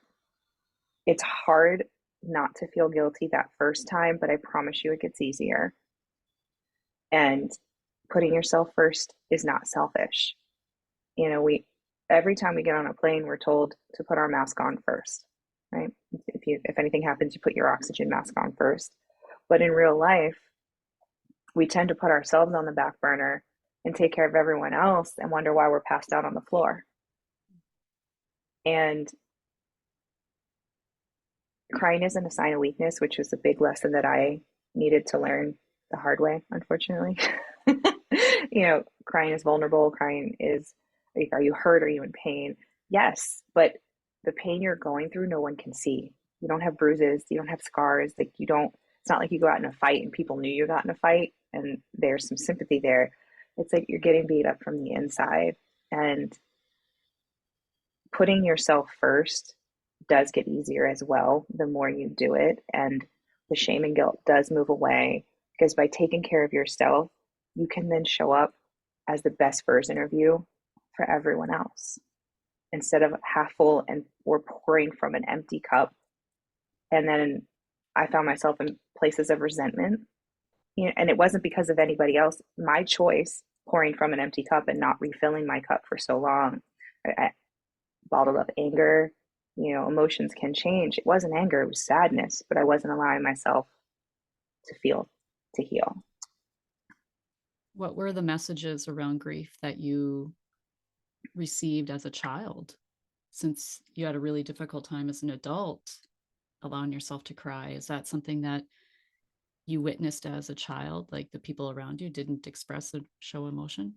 it's hard not to feel guilty that first time, but I promise you it gets easier. And putting yourself first is not selfish. You know, we every time we get on a plane, we're told to put our mask on first, right? If anything happens, you put your oxygen mask on first. But in real life, we tend to put ourselves on the back burner and take care of everyone else and wonder why we're passed out on the floor. And crying isn't a sign of weakness, which was a big lesson that I needed to learn the hard way, unfortunately. You know, crying is vulnerable. Crying is, like, are you hurt? Are you in pain? Yes, but the pain you're going through, no one can see. You don't have bruises. You don't have scars. Like, you don't, it's not like you go out in a fight and people knew you got in a fight and there's some sympathy there. It's like you're getting beat up from the inside. And putting yourself first does get easier as well the more you do it. And the shame and guilt does move away because by taking care of yourself, you can then show up as the best version of you for everyone else instead of half full and or pouring from an empty cup. And then I found myself in places of resentment, you know, and it wasn't because of anybody else. My choice pouring from an empty cup and not refilling my cup for so long. I bottled up anger, you know, emotions can change. It wasn't anger, it was sadness, but I wasn't allowing myself to feel, to heal. What were the messages around grief that you received as a child? Since you had a really difficult time as an adult allowing yourself to cry, is that something that you witnessed as a child? Like the people around you didn't express or show emotion?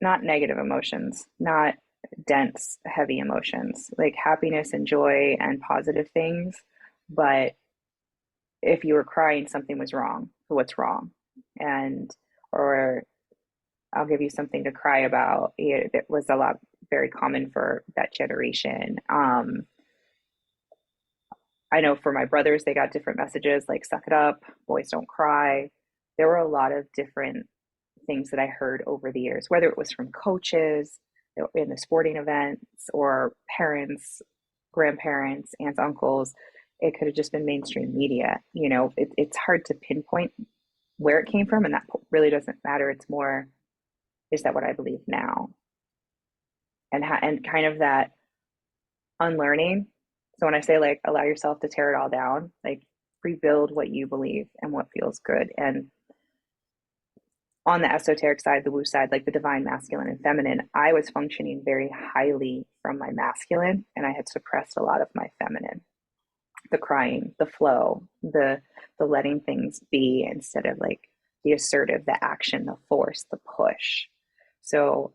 Not negative emotions, not dense, heavy emotions, like happiness and joy and positive things. But if you were crying, something was wrong. What's wrong? And, or I'll give you something to cry about. It was a lot very common for that generation. I know for my brothers, they got different messages like suck it up, boys don't cry. There were a lot of different things that I heard over the years, whether it was from coaches in the sporting events or parents, grandparents, aunts, uncles. It could have just been mainstream media. You know, it's hard to pinpoint where it came from, and that really doesn't matter. It's more, is that what I believe now? And kind of that unlearning. So when I say like allow yourself to tear it all down, like rebuild what you believe and what feels good. And on the esoteric side, the woo side, like the divine masculine and feminine, I was functioning very highly from my masculine and I had suppressed a lot of my feminine. The crying, the flow, the letting things be instead of like the assertive, the action, the force, the push. So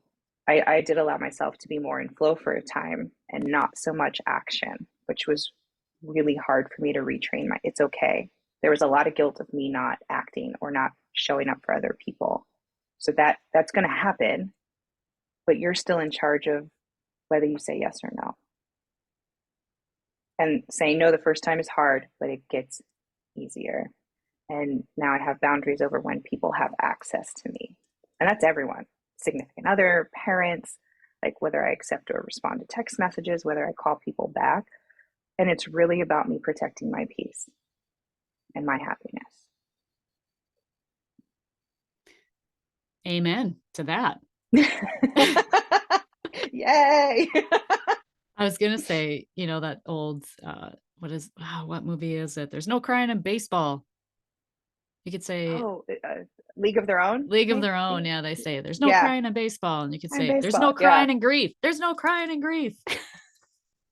I did allow myself to be more in flow for a time and not so much action, which was really hard for me to retrain my it's okay. There was a lot of guilt of me not acting or not showing up for other people. So that's going to happen, but you're still in charge of whether you say yes or no. And saying no the first time is hard, but it gets easier. And now I have boundaries over when people have access to me. And that's everyone, significant other, parents, like whether I accept or respond to text messages, whether I call people back. And it's really about me protecting my peace and my happiness. Amen to that. Yay. I was gonna say, that old what movie is it? There's no crying in baseball. You could say Oh, League of Their Own, League of Their Own. maybe? Yeah, they say there's no Yeah, crying in baseball. And you could I'm say there's no baseball. Yeah, crying in grief. There's no crying in grief.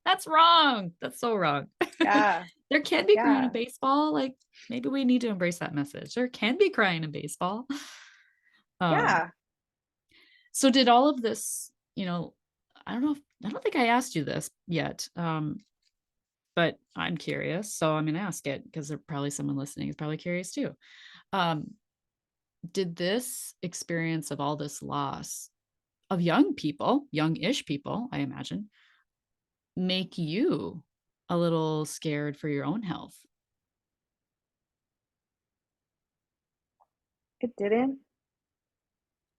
That's wrong. That's so wrong. yeah, There can be crying in yeah. baseball. Like maybe we need to embrace that message. There can be crying in baseball. Um, Yeah. So did all of this, I don't know I don't think I asked you this yet. But I'm curious, so I'm gonna ask it because there's probably someone listening is probably curious too. Um, did this experience of all this loss of young people, young-ish people, I imagine, make you a little scared for your own health? It didn't,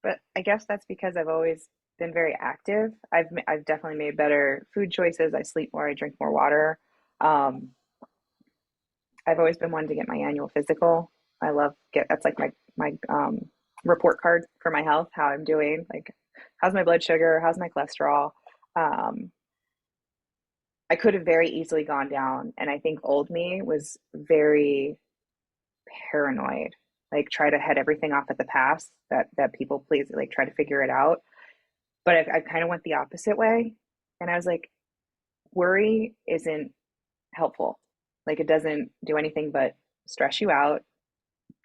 but I guess that's because I've always been very active. I've definitely made better food choices. I sleep more, I drink more water. Um, I've always been one to get my annual physical. I love get that's like my report card for my health, how I'm doing, like how's my blood sugar, how's my cholesterol. Um, I could have very easily gone down, and I think old me was very paranoid. Like try to head everything off at the pass that people please like try to figure it out. But I kind of went the opposite way, and I was like, worry isn't helpful. Like it doesn't do anything but stress you out,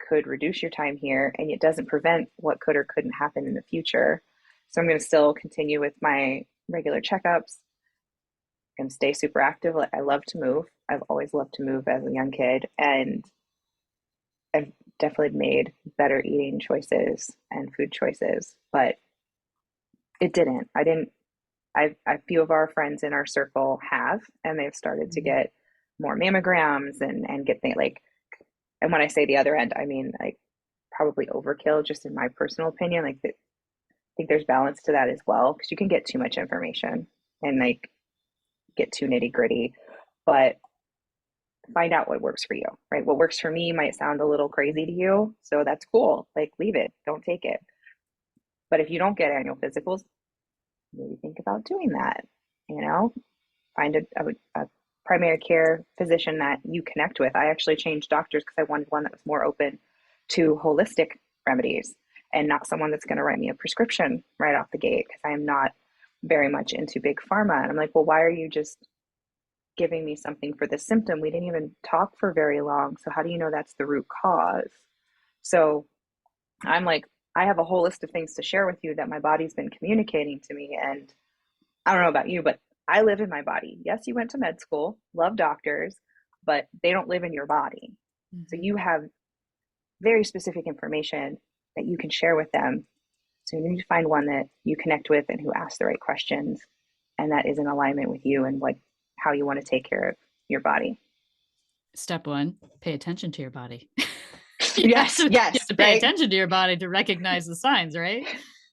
could reduce your time here, and it doesn't prevent what could or couldn't happen in the future. So I'm going to still continue with my regular checkups and stay super active. Like I love to move. I've always loved to move as a young kid, and I've definitely made better eating choices and food choices, but it didn't. I didn't. A few of our friends in our circle have, and they've started to Mhm. get more mammograms and get things like. And when I say the other end, I mean like probably overkill, just in my personal opinion. Like, I think there's balance to that as well because you can get too much information and like get too nitty gritty. But find out what works for you, right? What works for me might sound a little crazy to you, so that's cool. Like, leave it, don't take it. But if you don't get annual physicals, maybe think about doing that. You know, find a primary care physician that you connect with. I actually changed doctors because I wanted one that was more open to holistic remedies and not someone that's going to write me a prescription right off the gate because I am not very much into big pharma. And I'm like, well, why are you just giving me something for this symptom? We didn't even talk for very long. So how do you know that's the root cause? So I'm like, I have a whole list of things to share with you that my body's been communicating to me. And I don't know about you, but I live in my body. Yes, you went to med school, love doctors, but they don't live in your body. So Mhm. you have very specific information that you can share with them. So you need to find one that you connect with and who asks the right questions and that is in alignment with you and what how you want to take care of your body. Step one, pay attention to your body. Yes, You yes, have to pay right? attention to your body to recognize the signs, right?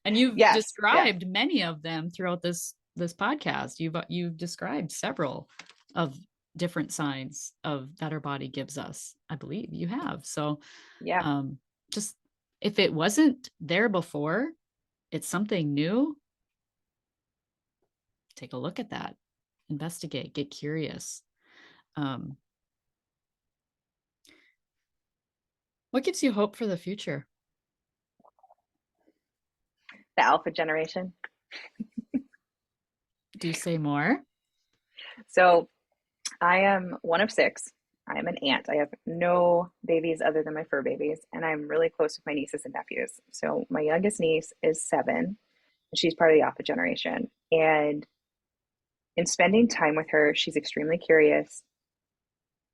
And you've Yes, yes. described many of them throughout this podcast. You've described several of different signs of that our body gives us. I believe you have. So Yeah. um just if it wasn't there before, it's something new, take a look at that, investigate, get curious. Um, what gives you hope for the future? The alpha generation. Do you say more? So I am one of six. I am an aunt. I have no babies other than my fur babies, and I'm really close with my nieces and nephews. So my youngest niece is 7, and she's part of the alpha generation. And in spending time with her, she's extremely curious,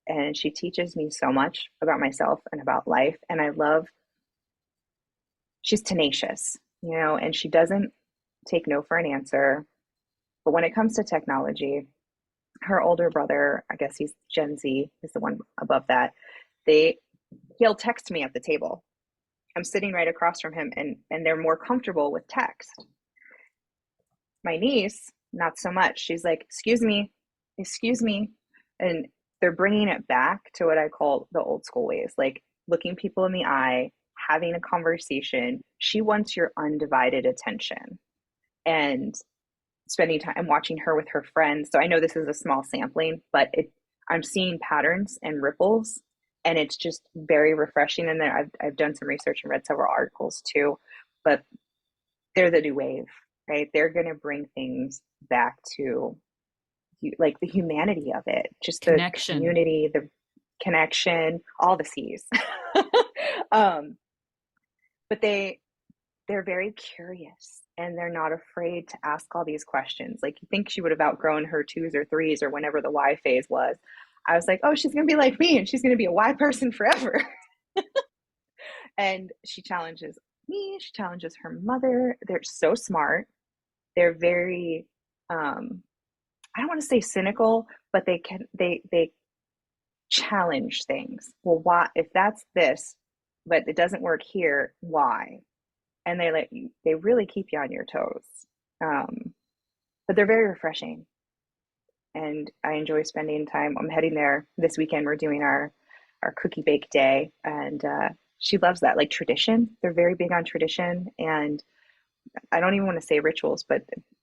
and she teaches me so much about myself and about life. And I love, she's tenacious, and she doesn't take no for an answer. But when it comes to technology, her older brother, I guess he's Gen Z, is the one above that. They he'll text me at the table. I'm sitting right across from him, and they're more comfortable with text. My niece, not so much. She's like, excuse me," and they're bringing it back to what I call the old school ways, like looking people in the eye, having a conversation. She wants your undivided attention, and spending time watching her with her friends. So I know this is a small sampling, but I'm seeing patterns and ripples, and it's just very refreshing. And there, I've done some research and read several articles too, but they're the new wave, right? They're going to bring things back to like the humanity of it, just the Connection. community, the connection, all the C's. um, but they're very curious. and they're not afraid to ask all these questions. Like, you think she would have outgrown her twos or threes or whenever the Y phase was. I was like, oh, she's going to be like me and she's going to be a Y person forever. And she challenges me, she challenges her mother. They're so smart. They're very, I don't want to say cynical, but they challenge things. Well, why, if that's this, but it doesn't work here, why? And they really keep you on your toes. Um, but they're very refreshing, and I enjoy spending time. I'm heading there this weekend. We're doing our cookie bake day, and she loves that, like, tradition. They're very big on tradition, and I don't even want to say rituals, but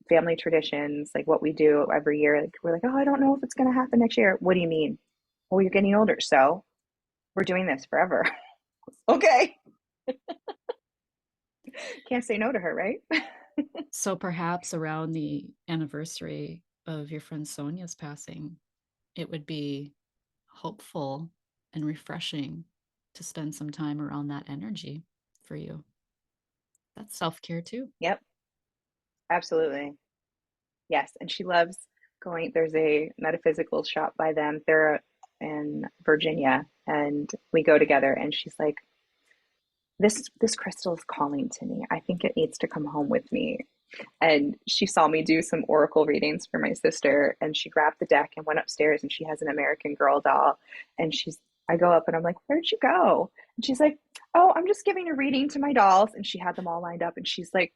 family traditions, like what we do every year. Like, we're like, oh, I don't know if it's going to happen next year. What do you mean? Well, you're getting older, so we're doing this forever. Okay, can't say no to her, right? So perhaps around the anniversary of your friend Sonia's passing, it would be hopeful and refreshing to spend some time around that energy for you. That's self-care too. Yep, absolutely. Yes, and she loves going. There's a metaphysical shop by them. They're in Virginia, and we go together. And she's like, "This crystal is calling to me. I think it needs to come home with me." And she saw me do some oracle readings for my sister, and she grabbed the deck and went upstairs. And she has an American Girl doll, and I go up and I'm like, "Where'd you go?" And she's like, "Oh, I'm just giving a reading to my dolls." And she had them all lined up, and she's like,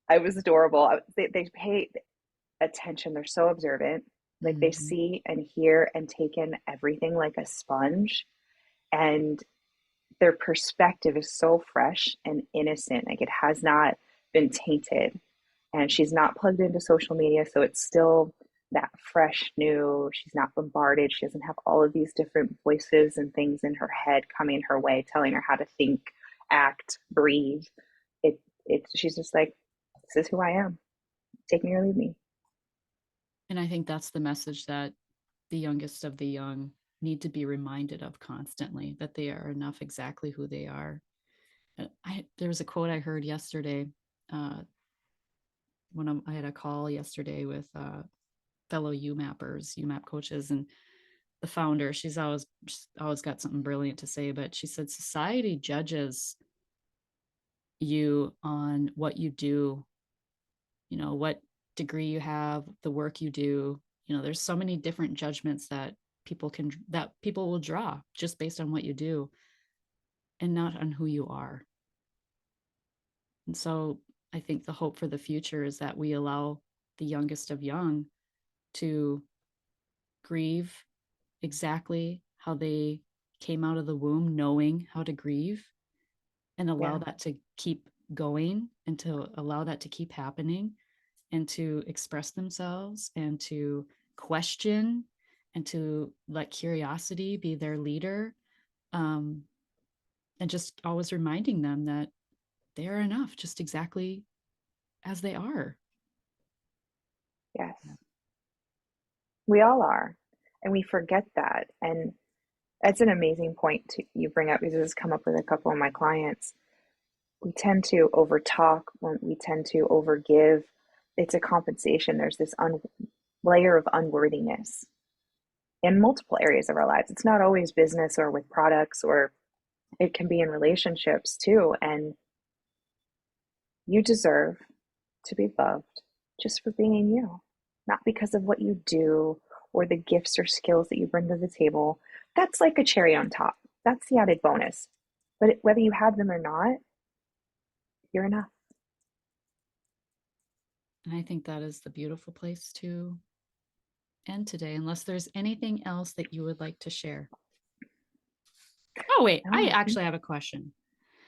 I was adorable. They pay attention. They're so observant. Like, they Mm-hmm. see and hear and take in everything like a sponge. And their perspective is so fresh and innocent. Like, it has not been tainted. And she's not plugged into social media. So it's still that fresh, new. She's not bombarded. She doesn't have all of these different voices and things in her head coming her way, telling her how to think, act, breathe. She's just like, this is who I am. Take me or leave me. And I think that's the message that the youngest of the young need to be reminded of constantly, that they are enough exactly who they are. There was a quote I heard yesterday uh, when I had a call yesterday with fellow UMAP coaches, and the founder. She's always got something brilliant to say, but she said society judges you on what you do, what degree you have, the work you do. There's so many different judgments that people will draw just based on what you do and not on who you are. And so I think the hope for the future is that we allow the youngest of young to grieve exactly how they came out of the womb, knowing how to grieve, and allow Yeah. that to keep going and to allow that to keep happening and to express themselves and to question and to let curiosity be their leader, um, and just always reminding them that they are enough just exactly as they are. Yes. We all are. And we forget that. And that's an amazing point you bring up, because this has come up with a couple of my clients. We tend to overtalk, when we tend to overgive. It's a compensation. There's this layer of unworthiness in multiple areas of our lives. It's not always business or with products, or it can be in relationships too. And you deserve to be loved just for being you, not because of what you do or the gifts or skills that you bring to the table. That's like a cherry on top. That's the added bonus. But whether you have them or not, you're enough. And I think that is the beautiful place to end today, unless there's anything else that you would like to share. Oh, wait, No, I I think, actually have a question.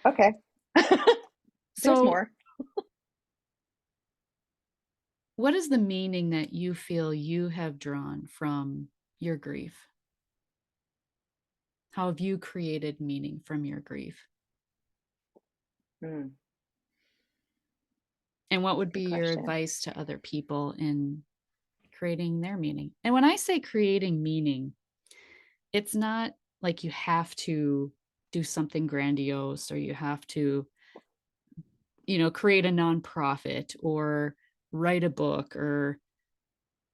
okay. There's So, more. what is the meaning that you feel you have drawn from your grief? How have you created meaning from your grief? Mm, And what would good be your question. advice to other people in creating their meaning? And when I say creating meaning, it's not like you have to do something grandiose or you have to create a nonprofit or write a book, or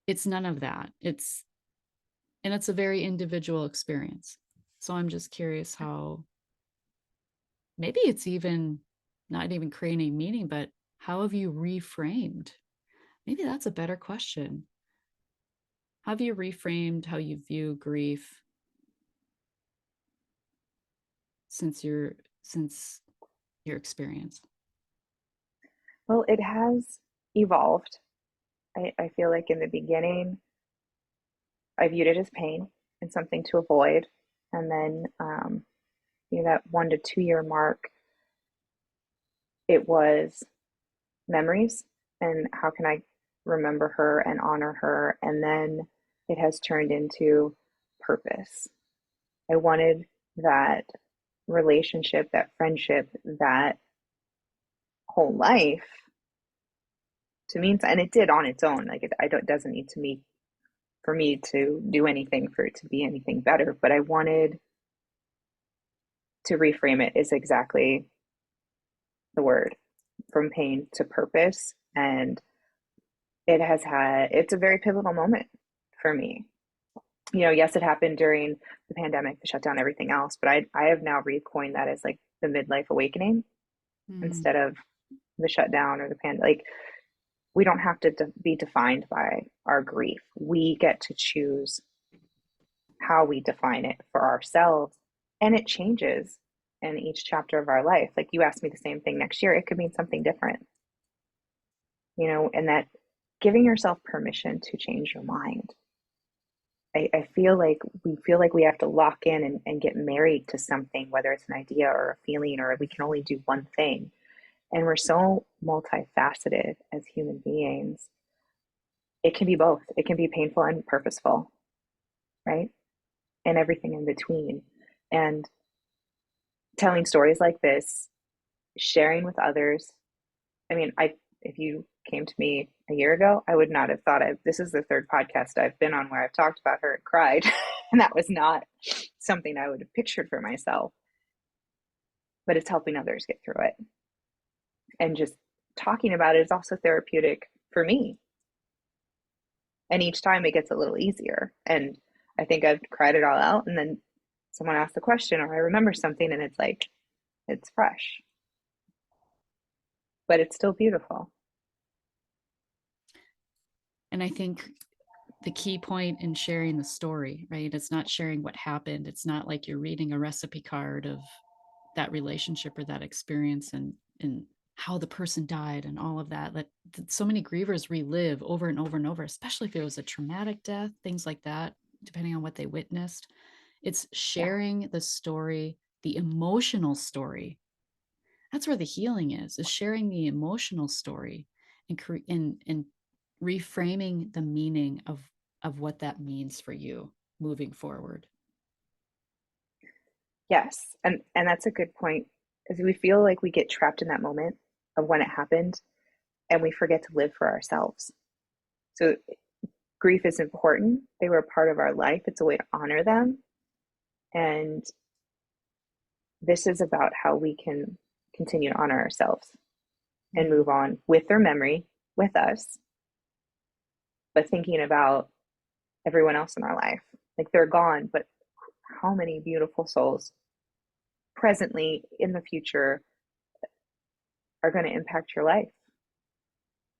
it's none of that. It's a very individual experience. So I'm just curious how maybe it's even not even creating meaning, but how have you reframed? Maybe that's a better question. How have you reframed how you view grief since your experience? Well, it has evolved. I feel like in the beginning, I viewed it as pain and something to avoid. And then, that 1 to 2 year mark, it was memories and how can I remember her and honor her. And then it has turned into purpose. I wanted that relationship, that friendship, that whole life to mean, and it did on its own. Like it doesn't need to me for me to do anything for it to be anything better. But I wanted to reframe it is exactly the word, from pain to purpose. And it's a very pivotal moment for me. Yes, it happened during the pandemic, the shutdown, everything else, but I have now recoined that as like the midlife awakening Mm. instead of the shutdown or the pandemic. Like, we don't have to be defined by our grief. We get to choose how we define it for ourselves, and it changes in each chapter of our life. Like you asked me the same thing next year, it could mean something different, and that giving yourself permission to change your mind. I feel like we have to lock in and get married to something, whether it's an idea or a feeling, or we can only do one thing. And we're so multifaceted as human beings. It can be both. It can be painful and purposeful, right? And everything in between. And telling stories like this, sharing with others. I mean, if you came to me a year ago, I would not have thought this is the third podcast I've been on where I've talked about her and cried. And that was not something I would have pictured for myself. But it's helping others get through it. And just talking about it is also therapeutic for me. And each time it gets a little easier. And I think I've cried it all out. And then someone asks a question or I remember something and it's like, it's fresh, but it's still beautiful. And I think the key point in sharing the story, right? It's not sharing what happened. It's not like you're reading a recipe card of that relationship or that experience and how the person died and all of that so many grievers relive over and over and over, especially if it was a traumatic death, things like that, depending on what they witnessed. It's Yeah. sharing the story, the emotional story. That's where the healing is sharing the emotional story and reframing the meaning of what that means for you moving forward. Yes. And that's a good point. Because we feel like we get trapped in that moment of when it happened and we forget to live for ourselves. So grief is important. They were a part of our life. It's a way to honor them. And this is about how we can continue to honor ourselves and Mm. move on with their memory with us, but thinking about everyone else in our life. Like they're gone, but how many beautiful souls presently in the future are going to impact your life?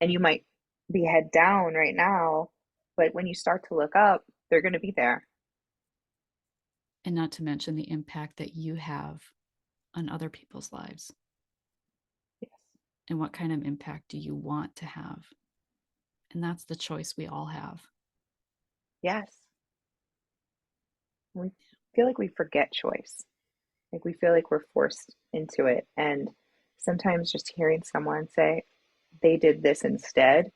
And you might be head down right now, but when you start to look up, they're going to be there. And not to mention the impact that you have on other people's lives. Yes. And what kind of impact do you want to have? And that's the choice we all have. Yes. We feel like we forget choice. Like we feel like we're forced into it. And sometimes just hearing someone say they did this instead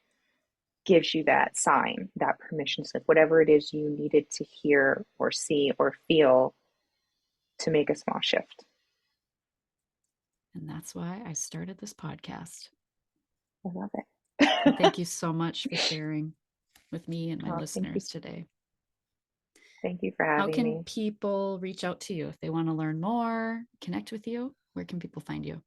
gives you that sign, that permission slip, whatever it is you needed to hear or see or feel to make a small shift. And that's why I started this podcast. I love And it. thank you so much for sharing with me and my Oh, thank you. listeners today. Thank you for How having can me. people reach out to you if they want to learn more, connect with you? Where can people find you?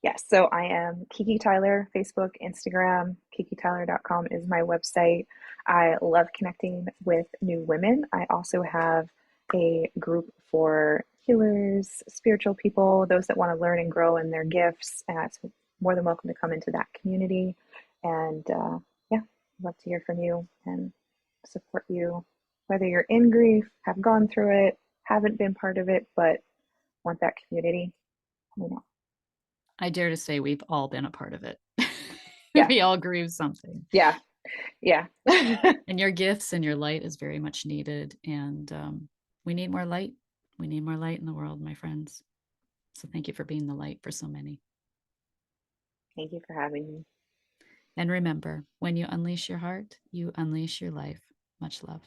Yes, so I am Kiki Tyler, Facebook, Instagram. KikiTyler.com is my website. I love connecting with new women. I also have a group for healers, spiritual people, those that want to learn and grow in their gifts. So more than welcome to come into that community. And yeah, I'd love to hear from you and support you, whether you're in grief, have gone through it, haven't been part of it, but want that community. You know, I dare to say we've all been a part of it. yeah, We all grieve something. yeah. Yeah. And your gifts and your light is very much needed. And we need more light. We need more light in the world, my friends. So thank you for being the light for so many. Thank you for having me. And remember, when you unleash your heart, you unleash your life. Much love.